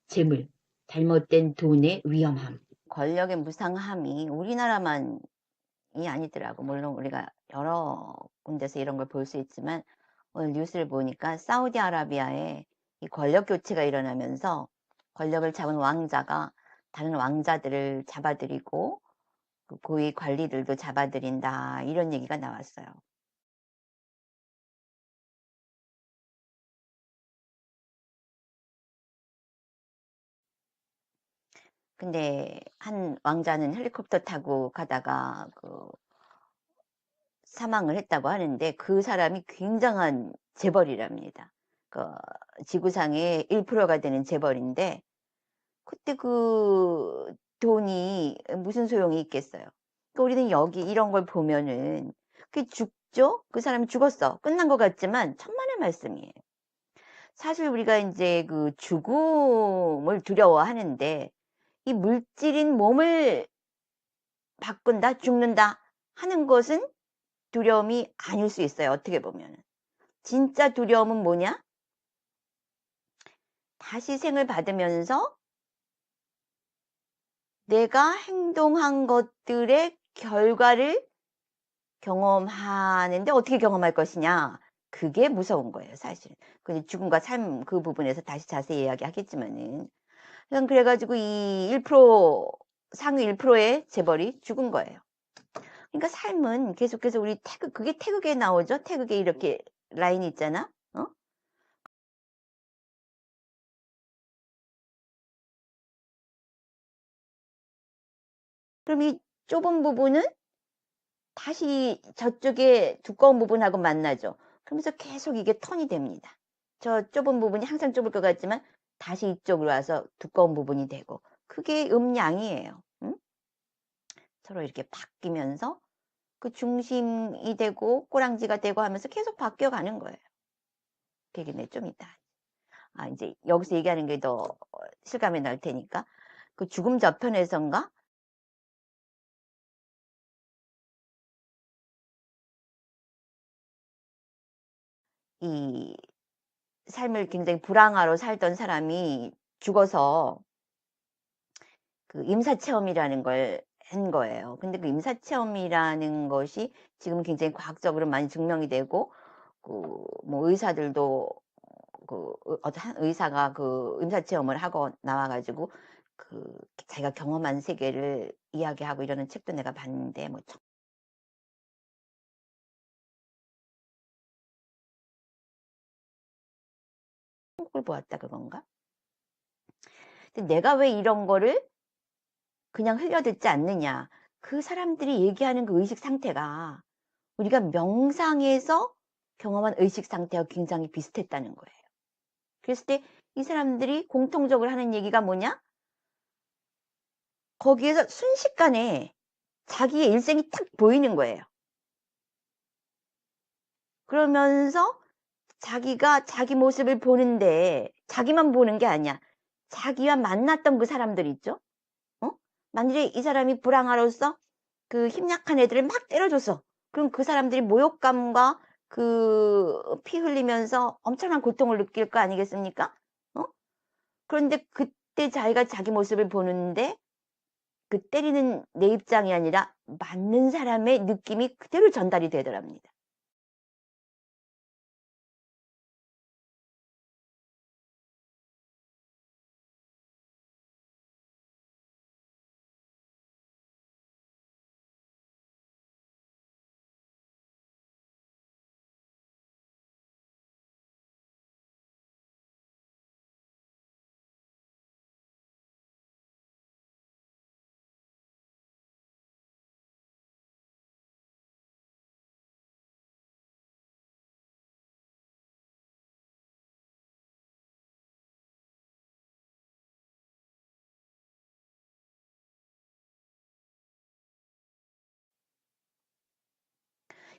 재물, 잘못된 돈의 위험함. 권력의 무상함이 우리나라만이 아니더라고. 물론 우리가 여러 군데서 이런 걸 볼 수 있지만 오늘 뉴스를 보니까 사우디아라비아에 이 권력 교체가 일어나면서 권력을 잡은 왕자가 다른 왕자들을 잡아들이고 그 고위 관리들도 잡아들인다 이런 얘기가 나왔어요. 근데 한 왕자는 헬리콥터 타고 가다가 사망을 했다고 하는데 그 사람이 굉장한 재벌이랍니다. 그 지구상의 1%가 되는 재벌인데 그때 그 돈이 무슨 소용이 있겠어요. 그러니까 우리는 여기 이런 걸 보면은 그게 죽죠? 그 사람이 죽었어. 끝난 것 같지만 천만의 말씀이에요. 사실 우리가 이제 그 죽음을 두려워하는데 이 물질인 몸을 바꾼다, 죽는다 하는 것은 두려움이 아닐 수 있어요. 어떻게 보면. 진짜 두려움은 뭐냐? 다시 생을 받으면서 내가 행동한 것들의 결과를 경험하는데 어떻게 경험할 것이냐? 그게 무서운 거예요, 사실. 근데 죽음과 삶 그 부분에서 다시 자세히 이야기하겠지만은. 그래가지고 이 1%, 상위 1%의 재벌이 죽은 거예요. 그러니까 삶은 계속해서 우리 그게 태극에 나오죠? 태극에 이렇게 라인이 있잖아? 그럼 이 좁은 부분은 다시 저쪽에 두꺼운 부분하고 만나죠. 그러면서 계속 이게 턴이 됩니다. 저 좁은 부분이 항상 좁을 것 같지만 다시 이쪽으로 와서 두꺼운 부분이 되고 그게 음양이에요. 응? 서로 이렇게 바뀌면서 그 중심이 되고 꼬랑지가 되고 하면서 계속 바뀌어가는 거예요. 그게 좀 이따. 이제 여기서 얘기하는 게 더 실감이 날 테니까 그 죽음 저편에선가 이 삶을 굉장히 불황화로 살던 사람이 죽어서 그 임사체험이라는 걸 한 거예요. 근데 그 임사체험이라는 것이 지금 굉장히 과학적으로 많이 증명이 되고 뭐 의사들도 어떤 한 의사가 그 임사체험을 하고 나와가지고 자기가 경험한 세계를 이야기하고 이러는 책도 내가 봤는데 뭐 천국을 보았다 그건가? 근데 내가 왜 이런 거를 그냥 흘려듣지 않느냐. 그 사람들이 얘기하는 그 의식 상태가 우리가 명상에서 경험한 의식 상태와 굉장히 비슷했다는 거예요. 그랬을 때 이 사람들이 공통적으로 하는 얘기가 뭐냐? 거기에서 순식간에 자기의 일생이 탁 보이는 거예요. 그러면서 자기가 자기 모습을 보는데 자기만 보는 게 아니야. 자기와 만났던 그 사람들 있죠? 어? 만일에 이 사람이 불황아로서 그 힘 약한 애들을 막 때려줬어. 그럼 그 사람들이 모욕감과 그 피 흘리면서 엄청난 고통을 느낄 거 아니겠습니까? 어? 그런데 그때 자기가 자기 모습을 보는데 그 때리는 내 입장이 아니라 맞는 사람의 느낌이 그대로 전달이 되더랍니다.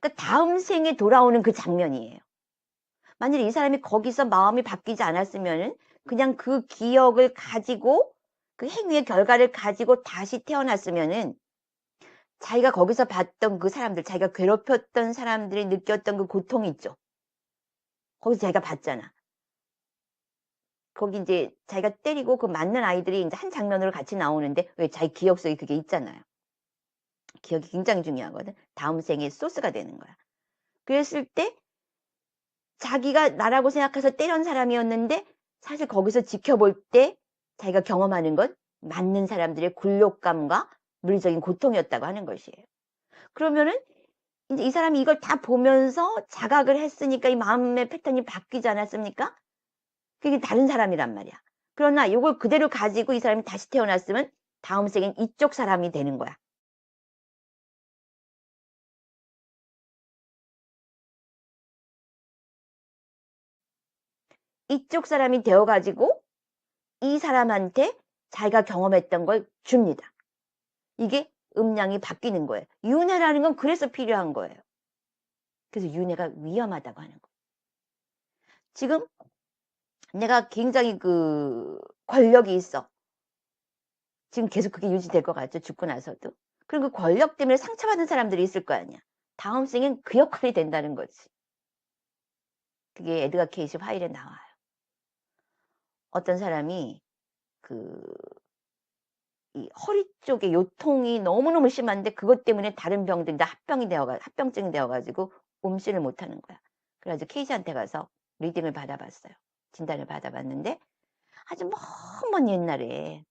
그러니까 다음 생에 돌아오는 그 장면이에요. 만약에 이 사람이 거기서 마음이 바뀌지 않았으면은 그냥 그 기억을 가지고 그 행위의 결과를 가지고 다시 태어났으면은 자기가 거기서 봤던 그 사람들, 자기가 괴롭혔던 사람들이 느꼈던 그 고통이 있죠. 거기서 자기가 봤잖아. 거기 이제 자기가 때리고 그 맞는 아이들이 이제 한 장면으로 같이 나오는데 왜 자기 기억 속에 그게 있잖아요. 기억이 굉장히 중요하거든. 다음 생에 소스가 되는 거야. 그랬을 때 자기가 나라고 생각해서 때린 사람이었는데 사실 거기서 지켜볼 때 자기가 경험하는 건 맞는 사람들의 굴욕감과 물리적인 고통이었다고 하는 것이에요. 그러면은 이제 이 사람이 이걸 다 보면서 자각을 했으니까 이 마음의 패턴이 바뀌지 않았습니까? 그게 다른 사람이란 말이야. 그러나 이걸 그대로 가지고 이 사람이 다시 태어났으면 다음 생엔 이쪽 사람이 되는 거야. 이쪽 사람이 되어 가지고 이 사람한테 자기가 경험했던 걸 줍니다. 이게 음량이 바뀌는 거예요. 윤회라는 건 그래서 필요한 거예요. 그래서 윤회가 위험하다고 하는 거예요. 지금 내가 굉장히 그 권력이 있어. 지금 계속 그게 유지될 것 같죠. 죽고 나서도. 그럼 그 권력 때문에 상처받은 사람들이 있을 거 아니야. 다음 생엔 그 역할이 된다는 거지. 그게 에드가 케이시 파일에 나와요. 어떤 사람이 그 이 허리 쪽에 요통이 너무너무 심한데 그것 때문에 다른 병들, 이제 합병증이 되어가지고 움씨를 못하는 거야. 그래가지고 케이지한테 가서 리딩을 받아봤어요. 진단을 받아봤는데 아주 먼 옛날에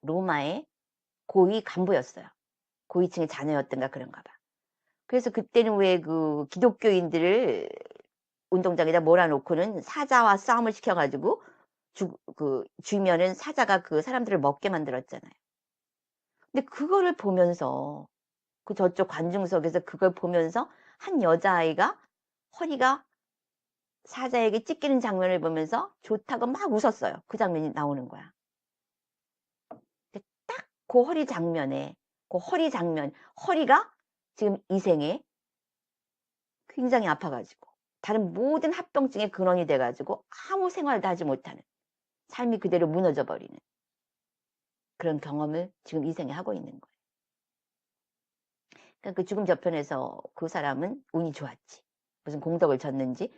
로마의 고위 간부였어요. 고위층의 자녀였던가 그런가 봐. 그래서 그때는 왜 그 기독교인들을 운동장에다 몰아놓고는 사자와 싸움을 시켜가지고 주면은 사자가 그 사람들을 먹게 만들었잖아요. 근데 그거를 보면서 그 저쪽 관중석에서 그걸 보면서 한 여자아이가 허리가 사자에게 찢기는 장면을 보면서 좋다고 막 웃었어요. 그 장면이 나오는 거야. 근데 딱 그 허리 장면에 그 허리 장면, 허리가 지금 이 생에 굉장히 아파가지고 다른 모든 합병증의 근원이 돼가지고 아무 생활도 하지 못하는 삶이 그대로 무너져 버리는 그런 경험을 지금 이 생에 하고 있는 거예요. 그러니까 그 죽음 저편에서 그 사람은 운이 좋았지. 무슨 공덕을 졌는지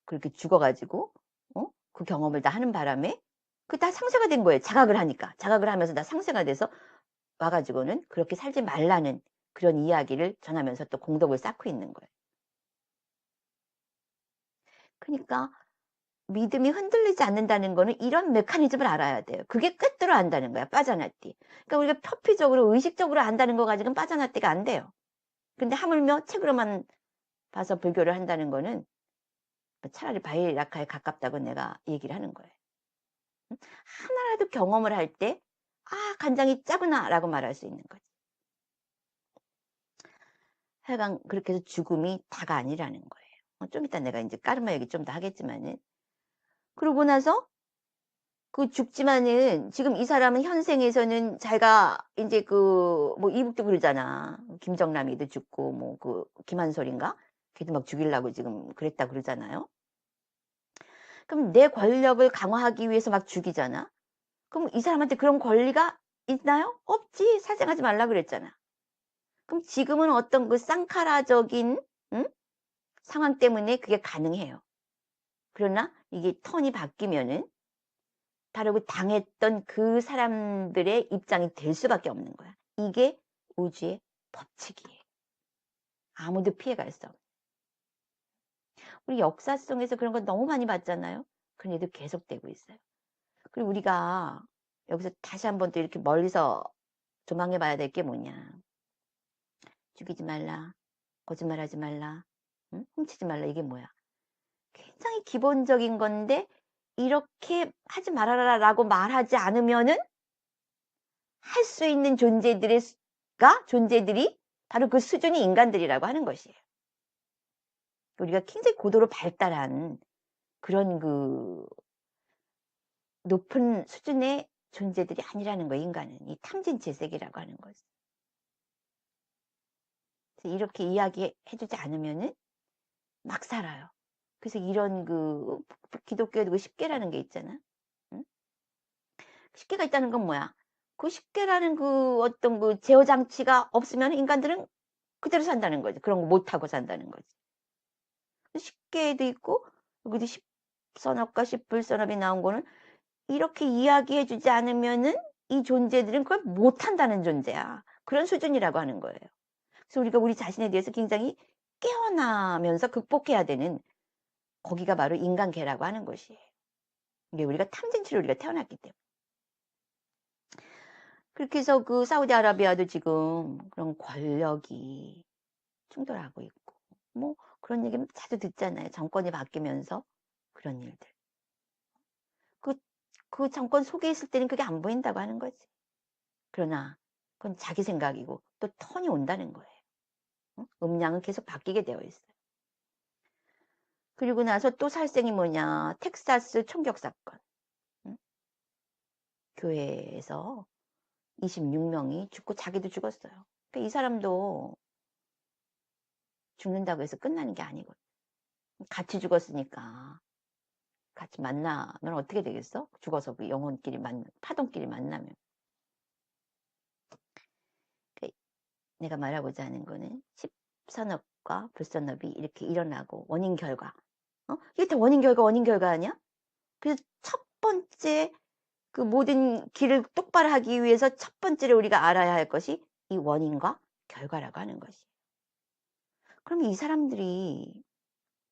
그렇게 죽어가지고 그 경험을 다 하는 바람에 그 다 상쇄가 된 거예요. 자각을 하니까. 자각을 하면서 다 상쇄가 돼서 와가지고는 그렇게 살지 말라는 그런 이야기를 전하면서 또 공덕을 쌓고 있는 거예요. 그러니까 믿음이 흔들리지 않는다는 거는 이런 메커니즘을 알아야 돼요. 그게 꿰뚫어 안다는 거야. 빠져나띠. 그러니까 우리가 표피적으로 의식적으로 안다는 거 가지고는 빠져나띠가 안 돼요. 근데 하물며 책으로만 봐서 불교를 한다는 거는 차라리 바이라카에 가깝다고 내가 얘기를 하는 거예요. 하나라도 경험을 할 때 '아 간장이 짜구나.'라고 말할 수 있는 거지. 하여간 그렇게 해서 죽음이 다가 아니라는 거예요. 좀 이따 내가 인제 까르마 얘기 좀 더 하겠지만은. 그러고 나서 그 죽지만은 지금 이 사람은 현생에서는 자기가 인제 그 뭐 이북도 그러잖아. 김정남이도 죽고 뭐 그 김한솔인가? 걔도 막 죽이려고 지금 그랬다 그러잖아요. 그럼 내 권력을 강화하기 위해서 막 죽이잖아. 그럼 이 사람한테 그런 권리가 있나요? 없지. 살생하지 말라 그랬잖아. 그럼 지금은 어떤 그 쌍카라적인 상황 때문에 그게 가능해요. 그러나 이게 턴이 바뀌면은 다르고 당했던 그 사람들의 입장이 될 수밖에 없는 거야. 이게 우주의 법칙이에요. 아무도 피해갈 수 없는. 우리 역사 속에서 그런 거 너무 많이 봤잖아요. 그런데도 계속되고 있어요. 그리고 우리가 여기서 다시 한번 또 이렇게 멀리서 조망해 봐야 될 게 뭐냐. 죽이지 말라. 거짓말하지 말라. 훔치지 말라. 이게 뭐야. 굉장히 기본적인 건데 이렇게 하지 말아라라고 말하지 않으면은 할 수 있는 존재들이 바로 그 수준이 인간들이라고 하는 것이에요. 우리가 굉장히 고도로 발달한 그런 그 높은 수준의 존재들이 아니라는 거예요, 인간은. 이 탐진 재색이라고 하는 거죠. 그래서 이렇게 이야기해 주지 않으면은 막 살아요. 그래서 이런 그 기독교에도 그 10계라는 게 있잖아. 응? 10계가 있다는 건 뭐야? 그 10계라는 그 어떤 그 제어 장치가 없으면 인간들은 그대로 산다는 거지. 그런 거 못하고 산다는 거지. 10계도 있고 여기도 10선업과 10불선업이 나온 거는 이렇게 이야기해 주지 않으면은 이 존재들은 그걸 못한다는 존재야. 그런 수준이라고 하는 거예요. 그래서 우리가 우리 자신에 대해서 굉장히 깨어나면서 극복해야 되는 거기가 바로 인간계라고 하는 것이에요. 이게 우리가 탐진치로 우리가 태어났기 때문에. 그렇게 해서 그 사우디아라비아도 지금 그런 권력이 충돌하고 있고 뭐 그런 얘기 자주 듣잖아요. 정권이 바뀌면서 그런 일들. 그, 그 정권 속에 있을 때는 그게 안 보인다고 하는 거지. 그러나 그건 자기 생각이고 또 턴이 온다는 거예요. 음량은 계속 바뀌게 되어 있어요. 그리고 나서 또 살생이 뭐냐. 텍사스 총격 사건. 응? 교회에서 26명이 죽고 자기도 죽었어요. 그러니까 이 사람도 죽는다고 해서 끝나는 게 아니거든. 같이 죽었으니까 같이 만나면 어떻게 되겠어? 죽어서 그 영혼끼리 파동끼리 만나면. 내가 말하고자 하는 거는 10선업과 불선업이 이렇게 일어나고 원인 결과. 이게 다 원인 결과 아니야? 그래서 첫 번째 그 모든 길을 똑바로 하기 위해서 첫 번째로 우리가 알아야 할 것이 이 원인과 결과라고 하는 것이. 그럼 이 사람들이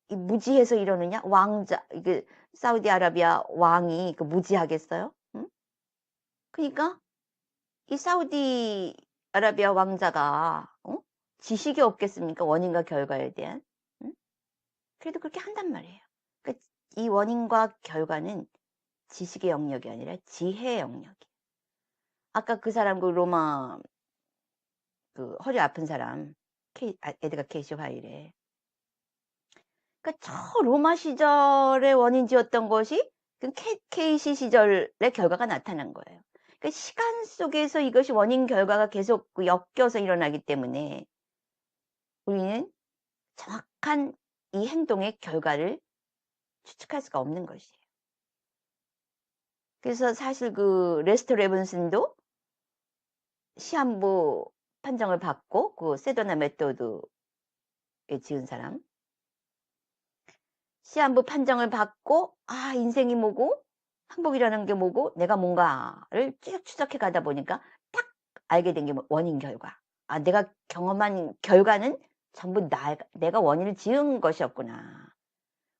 이 무지해서 이러느냐? 왕자, 이게 사우디아라비아 왕이 그 무지하겠어요? 응? 그러니까 이 사우디아라비아 왕자가 지식이 없겠습니까? 원인과 결과에 대한. 응? 그래도 그렇게 한단 말이에요. 그러니까 이 원인과 결과는 지식의 영역이 아니라 지혜의 영역이에요. 아까 그 사람 그 로마 그 허리 아픈 사람 에드가 케이시 화일에 그러니까 저 로마 시절의 원인지었던 것이 그 케이시 시절의 결과가 나타난 거예요. 그러니까 시간 속에서 이것이 원인 결과가 계속 그 엮여서 일어나기 때문에 우리는 정확한 이 행동의 결과를 추측할 수가 없는 것이에요. 그래서 사실 그 레스터 레븐슨도 시한부 판정을 받고 그 세도나 메토드에 지은 사람 시한부 판정을 받고 아 인생이 뭐고 행복이라는 게 뭐고 내가 뭔가를 쭉 추적해 가다 보니까 딱 알게 된 게 원인 결과. 아 내가 경험한 결과는 전부 내가 원인을 지은 것이었구나.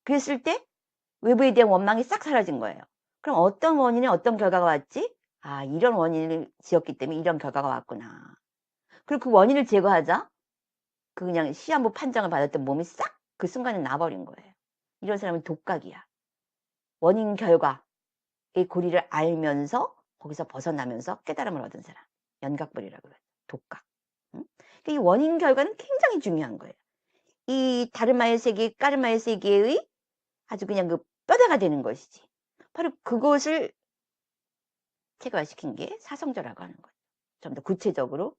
그랬을 때 외부에 대한 원망이 싹 사라진 거예요. 그럼 어떤 원인에 어떤 결과가 왔지? 아 이런 원인을 지었기 때문에 이런 결과가 왔구나. 그리고 그 원인을 제거하자 그 그냥 시한부 판정을 받았던 몸이 싹 그 순간에 나버린 거예요. 이런 사람은 독각이야. 원인 결과에 고리를 알면서 거기서 벗어나면서 깨달음을 얻은 사람. 연각벌이라고 그래요. 독각. 응? 그러니까 이 원인 결과는 굉장히 중요한 거예요. 이 다르마의 세계, 까르마의 세계의 아주 그냥 그 뼈대가 되는 것이지. 바로 그것을 체계화시킨 게 사성조라고 하는 거예요. 좀 더 구체적으로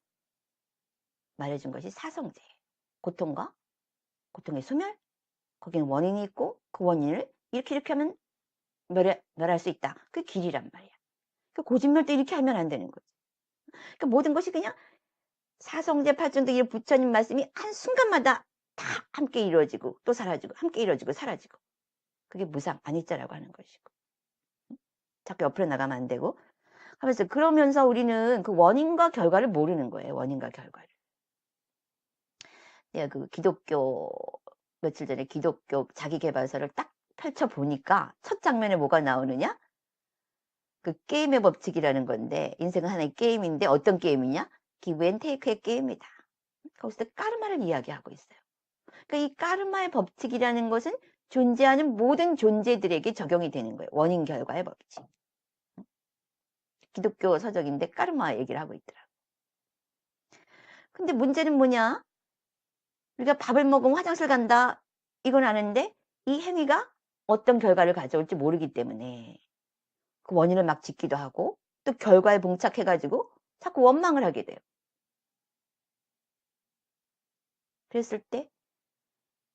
말해준 것이 사성제예요. 고통과 고통의 소멸, 거기는 원인이 있고 그 원인을 이렇게 하면 멸할 수 있다. 그게 길이란 말이야. 그 고진멸도 이렇게 하면 안 되는 거지. 그러니까 모든 것이 그냥 사성제 팔전도기 부처님 말씀이 한순간마다 다 함께 이루어지고 또 사라지고 함께 이루어지고 사라지고 그게 무상 아니자라고 하는 것이고 자꾸 옆으로 나가면 안 되고 하면서 그러면서 우리는 그 원인과 결과를 모르는 거예요. 원인과 결과를. 내가 그 기독교 며칠 전에 기독교 자기계발서를 딱 펼쳐보니까 첫 장면에 뭐가 나오느냐? 그 게임의 법칙이라는 건데 인생은 하나의 게임인데 어떤 게임이냐? 기브 앤 테이크의 게임이다. 거기서 까르마를 이야기하고 있어요. 그러니까 이 까르마의 법칙이라는 것은 존재하는 모든 존재들에게 적용이 되는 거예요. 원인 결과의 법칙. 기독교 서적인데 까르마 얘기를 하고 있더라고요. 근데 문제는 뭐냐? 우리가 밥을 먹으면 화장실 간다. 이건 아는데 이 행위가 어떤 결과를 가져올지 모르기 때문에 그 원인을 막 짓기도 하고 또 결과에 봉착해가지고 자꾸 원망을 하게 돼요. 그랬을 때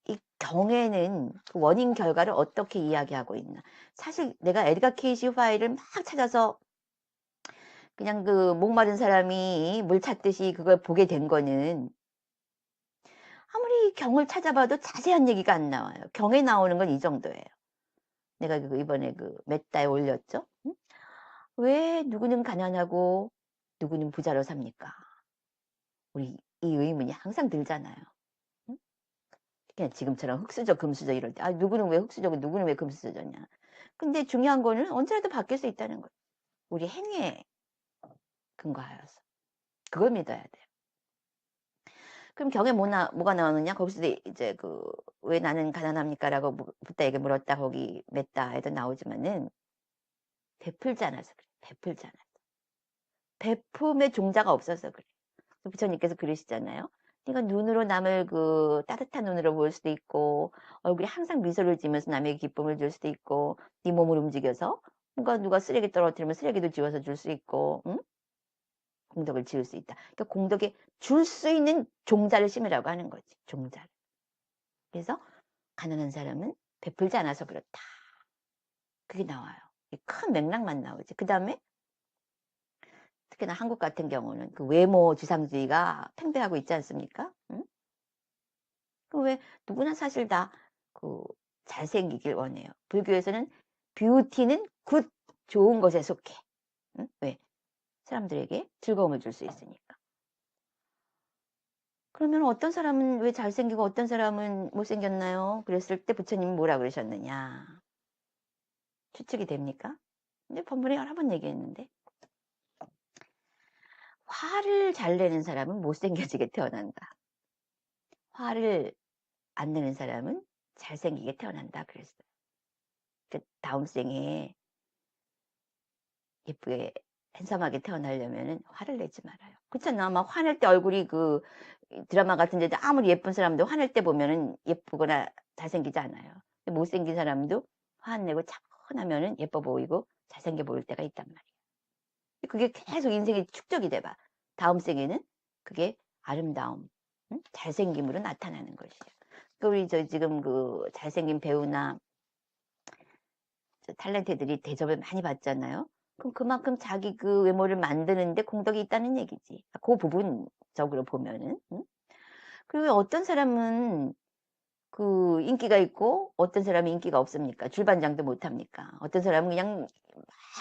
이 경에는 그 원인 결과를 어떻게 이야기하고 있나. 사실 내가 에드가 케이시 파일을 막 찾아서 그냥 그 목마른 사람이 물 찾듯이 그걸 보게 된 거는 아무리 경을 찾아봐도 자세한 얘기가 안 나와요. 경에 나오는 건 이 정도예요. 내가 그 이번에 그 메타에 올렸죠. 응? 왜 누구는 가난하고 누구는 부자로 삽니까? 우리 이 의문이 항상 들잖아요. 응? 그냥 지금처럼 흑수저, 금수저 이럴 때, 아, 누구는 왜 흑수저고 누구는 왜 금수저냐. 근데 중요한 거는 언제라도 바뀔 수 있다는 거예요. 우리 행위에 근거하여서. 그걸 믿어야 돼요. 그럼 경에 뭐가 나오느냐? 거기서 이제 그, 왜 나는 가난합니까? 라고 부다에게 물었다. 거기 메타에도 나오지만은, 베풀지 않아서 그래. 베풀지 않아서. 베품의 종자가 없어서 그래. 부처님께서 그러시잖아요. 네가 눈으로 남을 그 따뜻한 눈으로 볼 수도 있고 얼굴에 항상 미소를 지으면서 남에게 기쁨을 줄 수도 있고 네 몸을 움직여서 뭔가 누가 쓰레기 떨어뜨리면 쓰레기도 지워서 줄 수 있고 응? 공덕을 지을 수 있다. 그러니까 공덕에 줄 수 있는 종자를 심으라고 하는 거지. 종자를. 그래서 가난한 사람은 베풀지 않아서 그렇다. 그게 나와요. 큰 맥락만 나오지. 그 다음에 특히나 한국 같은 경우는 그 외모 지상주의가 팽배하고 있지 않습니까? 응? 왜 누구나 사실 다 그 잘생기길 원해요. 불교에서는 뷰티는 굿 좋은 것에 속해. 응? 왜? 사람들에게 즐거움을 줄 수 있으니까. 그러면 어떤 사람은 왜 잘생기고 어떤 사람은 못생겼나요? 그랬을 때 부처님이 뭐라 그러셨느냐? 추측이 됩니까? 근데 번번에 여러 번 얘기했는데 화를 잘 내는 사람은 못생겨지게 태어난다. 화를 안 내는 사람은 잘생기게 태어난다 그랬어요. 그 다음 생에 예쁘게 핸섬하게 태어나려면 화를 내지 말아요. 그렇잖아. 막 화낼 때 얼굴이 그 드라마 같은 데도 아무리 예쁜 사람도 화낼 때 보면은 예쁘거나 잘생기지 않아요. 못생긴 사람도 화 안 내고 차분하면은 예뻐 보이고 잘생겨 보일 때가 있단 말이에요. 그게 계속 인생의 축적이 돼봐. 다음 생에는 그게 아름다움, 응? 잘생김으로 나타나는 것이에요. 그 우리 저 지금 그 잘생긴 배우나 탤런트들이 대접을 많이 받잖아요. 그럼 그만큼 자기 그 외모를 만드는데 공덕이 있다는 얘기지. 그 부분적으로 보면은. 응? 그리고 어떤 사람은 그 인기가 있고 어떤 사람이 인기가 없습니까? 줄반장도 못합니까? 어떤 사람은 그냥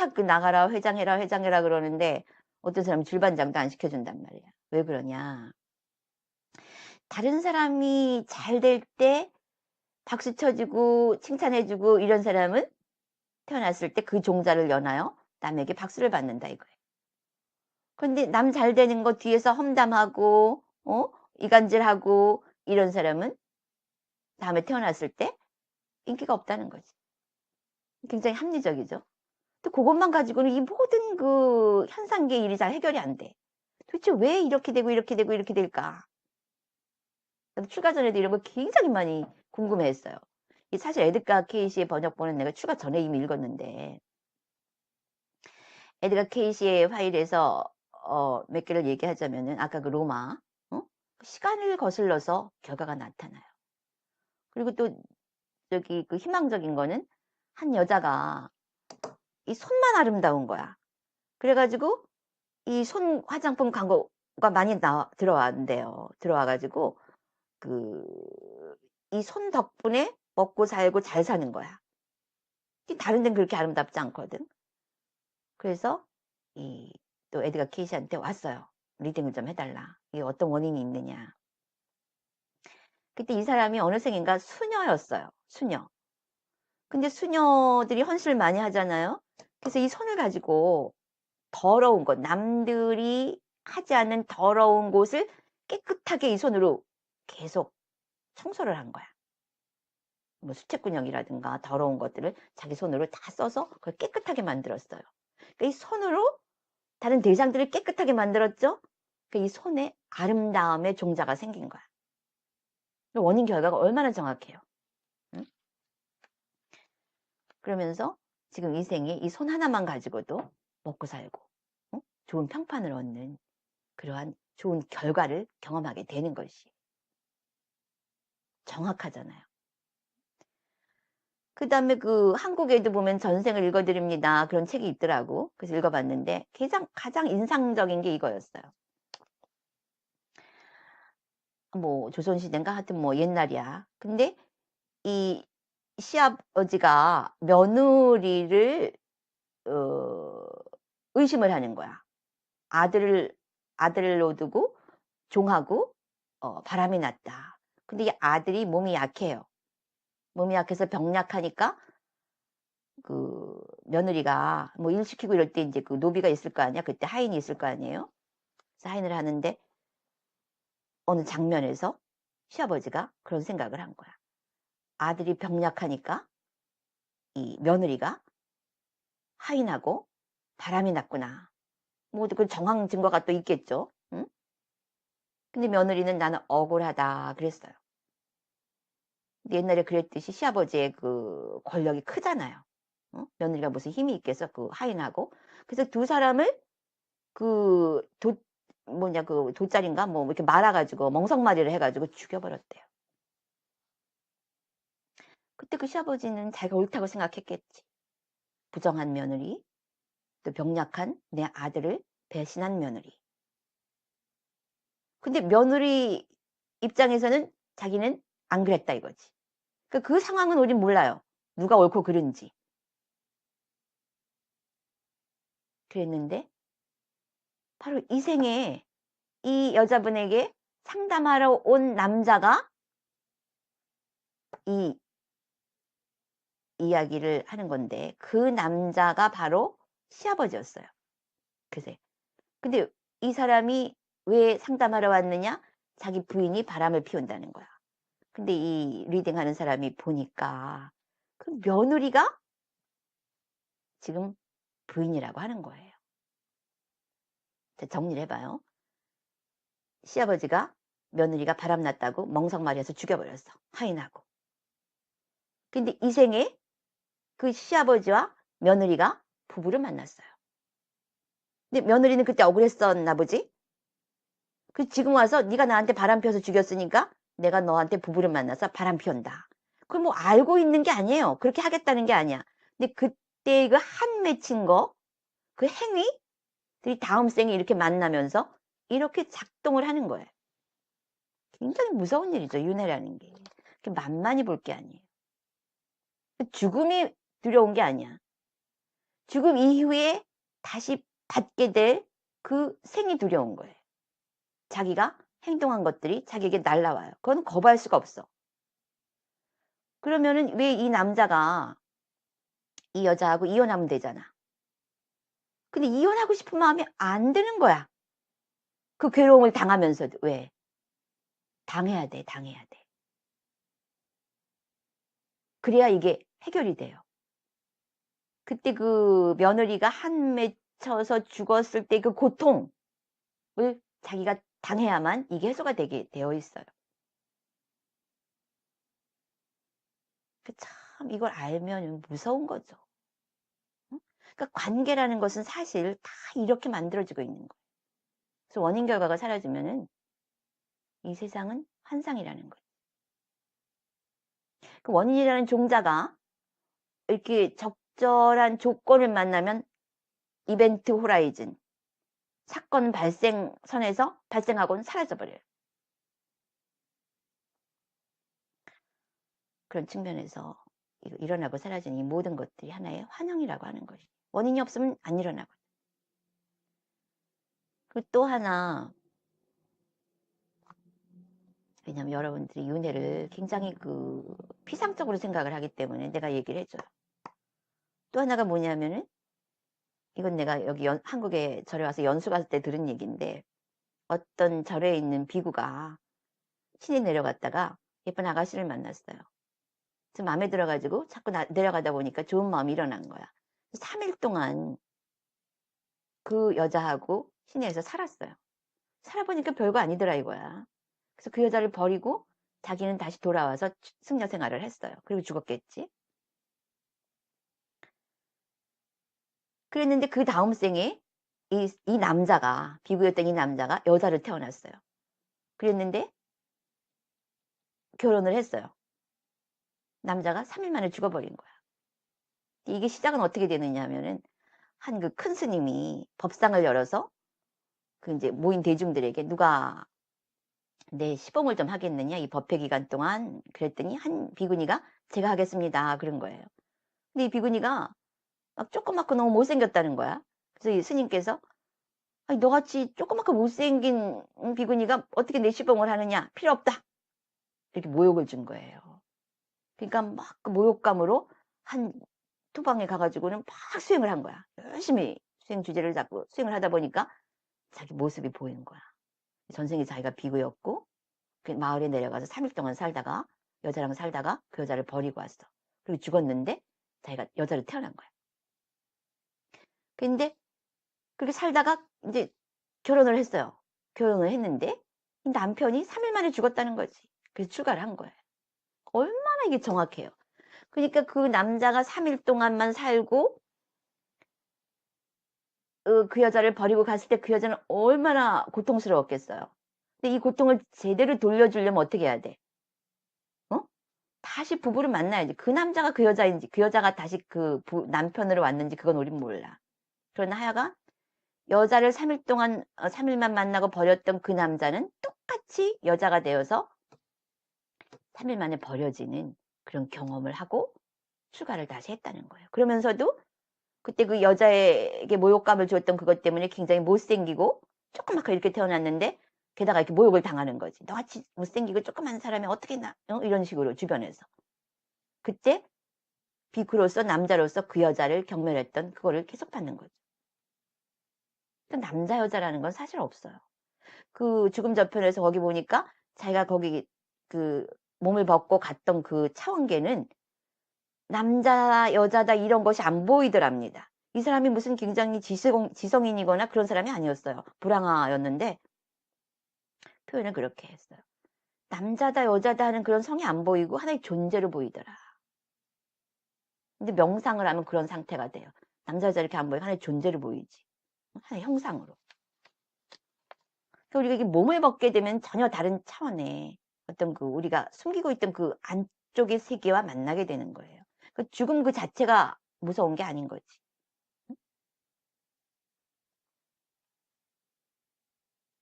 막 그 나가라 회장해라 그러는데 어떤 사람은 줄반장도 안 시켜준단 말이야. 왜 그러냐? 다른 사람이 잘 될 때 박수 쳐주고 칭찬해주고 이런 사람은 태어났을 때 그 종자를 연하여 남에게 박수를 받는다 이거예요. 근데 남 잘 되는 거 뒤에서 험담하고 이간질하고 이런 사람은 다음에 태어났을 때 인기가 없다는 거지. 굉장히 합리적이죠. 또 그것만 가지고는 이 모든 그 현상계의 일이 잘 해결이 안 돼. 도대체 왜 이렇게 되고 이렇게 되고 이렇게 될까? 나도 출가 전에도 이런 거 굉장히 많이 궁금해했어요. 이 사실 에드가 케이시의 번역본은 내가 출가 전에 이미 읽었는데 에드가 케이시의 파일에서 몇 개를 얘기하자면은 아까 그 로마 시간을 거슬러서 결과가 나타나요. 그리고 또 저기 그 희망적인 거는 한 여자가 이 손만 아름다운 거야. 그래가지고 이 손 화장품 광고가 많이 들어왔는데요. 들어와가지고 그 이 손 덕분에 먹고 살고 잘 사는 거야. 다른 데는 그렇게 아름답지 않거든. 그래서 이 또 에드가 케이시한테 왔어요. 리딩을 좀 해달라. 이게 어떤 원인이 있느냐. 그때 이 사람이 어느 생인가 수녀였어요. 수녀. 근데 수녀들이 헌신을 많이 하잖아요. 그래서 이 손을 가지고 더러운 것, 남들이 하지 않는 더러운 곳을 깨끗하게 이 손으로 계속 청소를 한 거야. 뭐 수채꾼형이라든가 더러운 것들을 자기 손으로 다 써서 그걸 깨끗하게 만들었어요. 그러니까 이 손으로 다른 대상들을 깨끗하게 만들었죠. 그러니까 이 손에 아름다움의 종자가 생긴 거야. 원인 결과가 얼마나 정확해요. 응? 그러면서 지금 이 생에 이 손 하나만 가지고도 먹고 살고 좋은 평판을 얻는 그러한 좋은 결과를 경험하게 되는 것이 정확하잖아요. 그 다음에 그 한국에도 보면 전생을 읽어드립니다. 그런 책이 있더라고. 그래서 읽어봤는데 가장 인상적인 게 이거였어요. 뭐 조선시대인가 하여튼 뭐 옛날이야. 근데 이 시아버지가 며느리를 의심을 하는 거야. 아들로 두고 종하고 바람이 났다. 근데 이 아들이 몸이 약해요. 몸이 약해서 병약하니까 그 며느리가 뭐 일 시키고 이럴 때 이제 그 노비가 있을 거 아니야. 그때 하인이 있을 거 아니에요. 그래서 하인을 하는데 어느 장면에서 시아버지가 그런 생각을 한 거야. 아들이 병약하니까 이 며느리가 하인하고 바람이 났구나. 뭐 그 정황 증거가 또 있겠죠. 응? 근데 며느리는 나는 억울하다 그랬어요. 근데 옛날에 그랬듯이 시아버지의 그 권력이 크잖아요. 며느리가 무슨 힘이 있겠어 그 하인하고. 그래서 두 사람을 그 그 돗자리인가 뭐 이렇게 말아가지고 멍석말이를 해가지고 죽여버렸대요. 그때 그 시아버지는 자기가 옳다고 생각했겠지. 부정한 며느리, 또 병약한 내 아들을 배신한 며느리. 근데 며느리 입장에서는 자기는 안 그랬다 이거지. 그 상황은 우린 몰라요. 누가 옳고 그른지. 그랬는데 바로 이 생에 이 여자분에게 상담하러 온 남자가 이 이야기를 하는 건데 그 남자가 바로 시아버지였어요. 그새. 근데 이 사람이 왜 상담하러 왔느냐? 자기 부인이 바람을 피운다는 거야. 근데 이 리딩 하는 사람이 보니까 그 며느리가 지금 부인이라고 하는 거예요. 자, 정리를 해봐요. 시아버지가 며느리가 바람났다고 멍석말이해서 죽여버렸어. 하인하고. 근데 이 생에 그 시아버지와 며느리가 부부를 만났어요. 근데 며느리는 그때 억울했었나 보지? 그 지금 와서 네가 나한테 바람 피워서 죽였으니까 내가 너한테 부부를 만나서 바람 피운다. 그걸 뭐 알고 있는 게 아니에요. 그렇게 하겠다는 게 아니야. 근데 그때 그 한 맺힌 거, 그 행위들이 다음 생에 이렇게 만나면서 이렇게 작동을 하는 거예요. 굉장히 무서운 일이죠. 윤회라는 게. 만만히 볼 게 아니에요. 죽음이 두려운 게 아니야. 죽음 이후에 다시 받게 될 그 생이 두려운 거예요. 자기가 행동한 것들이 자기에게 날라와요. 그건 거부할 수가 없어. 그러면은 왜 이 남자가 이 여자하고 이혼하면 되잖아. 근데 이혼하고 싶은 마음이 안 드는 거야. 그 괴로움을 당하면서도. 왜? 당해야 돼. 당해야 돼. 그래야 이게 해결이 돼요. 그때 그 며느리가 한 맺혀서 죽었을 때 그 고통을 자기가 당해야만 이게 해소가 되게 되어 있어요. 참 이걸 알면 무서운 거죠. 응? 그러니까 관계라는 것은 사실 다 이렇게 만들어지고 있는 거예요. 그래서 원인 결과가 사라지면은 이 세상은 환상이라는 거예요. 그 원인이라는 종자가 이렇게 적절한 조건을 만나면 이벤트 호라이즌, 사건 발생선에서 발생하고는 사라져 버려요. 그런 측면에서 일어나고 사라지는 이 모든 것들이 하나의 환영이라고 하는 것이. 원인이 없으면 안 일어나거든요. 그리고 또 하나, 왜냐면 여러분들이 윤회를 굉장히 피상적으로 생각을 하기 때문에 내가 얘기를 해줘요. 또 하나가 뭐냐면은, 이건 내가 여기 한국에 절에 와서 연수 갔을 때 들은 얘기인데, 어떤 절에 있는 비구가 신이 내려갔다가 예쁜 아가씨를 만났어요. 그래서 마음에 들어가지고 자꾸 내려가다 보니까 좋은 마음이 일어난 거야. 3일 동안 그 여자하고 시내에서 살았어요. 살아보니까 별거 아니더라 이거야. 그래서 그 여자를 버리고 자기는 다시 돌아와서 승려 생활을 했어요. 그리고 죽었겠지. 그랬는데 그 다음 생에 이 남자가, 비구였던 이 남자가 여자를 태어났어요. 그랬는데 결혼을 했어요. 남자가 3일 만에 죽어버린 거야. 이게 시작은 어떻게 되느냐 하면은 한 그 큰 스님이 법상을 열어서 그 이제 모인 대중들에게 누가 내 시봉을 좀 하겠느냐 이 법회 기간 동안. 그랬더니 한 비구니가 제가 하겠습니다 그런 거예요. 근데 이 비구니가 막 조그맣고 너무 못생겼다는 거야. 그래서 이 스님께서 아니, 너같이 조그맣고 못생긴 비구니가 어떻게 내 시봉을 하느냐, 필요 없다 이렇게 모욕을 준 거예요. 그러니까 막 그 모욕감으로 한 투방에 가가지고는 막 수행을 한 거야. 열심히 수행 주제를 잡고 수행을 하다 보니까 자기 모습이 보이는 거야. 전생에 자기가 비구였고 그 마을에 내려가서 3일 동안 살다가 여자랑 살다가 그 여자를 버리고 왔어. 그리고 죽었는데 자기가 여자를 태어난 거야. 근데 그렇게 살다가 이제 결혼을 했어요. 결혼을 했는데 남편이 3일 만에 죽었다는 거지. 그래서 출가를 한 거예요. 얼마나 이게 정확해요. 그러니까 그 남자가 3일 동안만 살고 그 여자를 버리고 갔을 때 그 여자는 얼마나 고통스러웠겠어요. 근데 이 고통을 제대로 돌려주려면 어떻게 해야 돼? 어? 다시 부부를 만나야지. 그 남자가 그 여자인지 그 여자가 다시 남편으로 왔는지 그건 우린 몰라. 그러나 하여간 여자를 3일 동안 3일만 만나고 버렸던 그 남자는 똑같이 여자가 되어서 3일 만에 버려지는 그런 경험을 하고 출가를 다시 했다는 거예요. 그러면서도 그때 그 여자에게 모욕감을 주었던 그것 때문에 굉장히 못생기고 조그맣게 이렇게 태어났는데 게다가 이렇게 모욕을 당하는 거지. 너같이 못생기고 조그만 사람이 어떻게 이런 식으로 주변에서. 그때 비구로서 남자로서 그 여자를 경멸했던 그거를 계속 받는 거죠. 남자 여자라는 건 사실 없어요. 그 죽음 저편에서 거기 보니까 자기가 거기 그 몸을 벗고 갔던 그 차원계는 남자 여자다 이런 것이 안 보이더랍니다. 이 사람이 무슨 굉장히 지성인이거나 그런 사람이 아니었어요. 불황아였는데 표현을 그렇게 했어요. 남자다 여자다 하는 그런 성이 안 보이고 하나의 존재로 보이더라. 근데 명상을 하면 그런 상태가 돼요. 남자 여자 이렇게 안 보이고 하나의 존재로 보이지. 하나의 형상으로. 그러니까 우리가 이게 몸을 벗게 되면 전혀 다른 차원의 어떤 우리가 숨기고 있던 그 안쪽의 세계와 만나게 되는 거예요. 그 죽음 그 자체가 무서운 게 아닌 거지.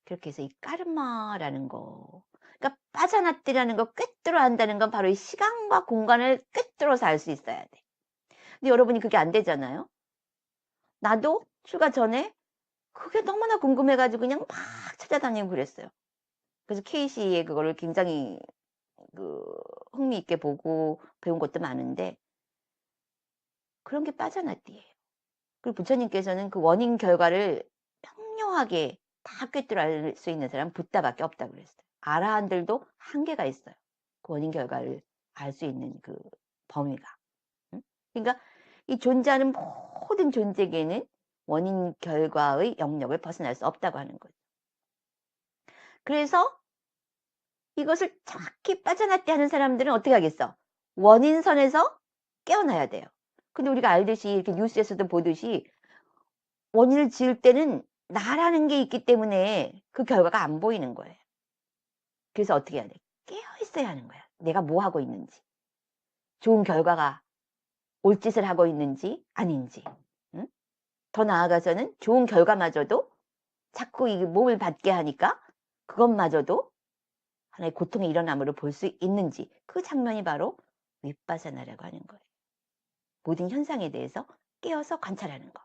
그렇게 해서 이 까르마라는 거, 그러니까 빠져났다라는 거, 꿰뚫어 한다는 건 바로 이 시간과 공간을 꿰뚫어서 알 수 있어야 돼. 근데 여러분이 그게 안 되잖아요. 나도 출가 전에 그게 너무나 궁금해가지고 그냥 막 찾아다니고 그랬어요. 그래서 케이시의 그거를 굉장히 흥미있게 보고 배운 것도 많은데 그런 게 빠져났디에요. 그리고 부처님께서는 그 원인 결과를 평명하게 다 꿰뚫어 알 수 있는 사람은 붓다밖에 없다고 그랬어요. 아라한들도 한계가 있어요. 그 원인 결과를 알 수 있는 그 범위가. 응? 그러니까 이 존재하는 모든 존재계는 원인 결과의 영역을 벗어날 수 없다고 하는 거죠. 그래서 이것을 정확히 빠져나왔대 하는 사람들은 어떻게 하겠어? 원인선에서 깨어나야 돼요. 근데 우리가 알듯이 이렇게 뉴스에서도 보듯이 원인을 지을 때는 나라는 게 있기 때문에 그 결과가 안 보이는 거예요. 그래서 어떻게 해야 돼? 깨어 있어야 하는 거야. 내가 뭐 하고 있는지. 좋은 결과가 올 짓을 하고 있는지 아닌지. 응? 더 나아가서는 좋은 결과마저도 자꾸 이 몸을 받게 하니까 그것마저도 하나의 고통의 일어남으로 볼 수 있는지, 그 장면이 바로 윗바사나라고 하는 거예요. 모든 현상에 대해서 깨어서 관찰하는 거.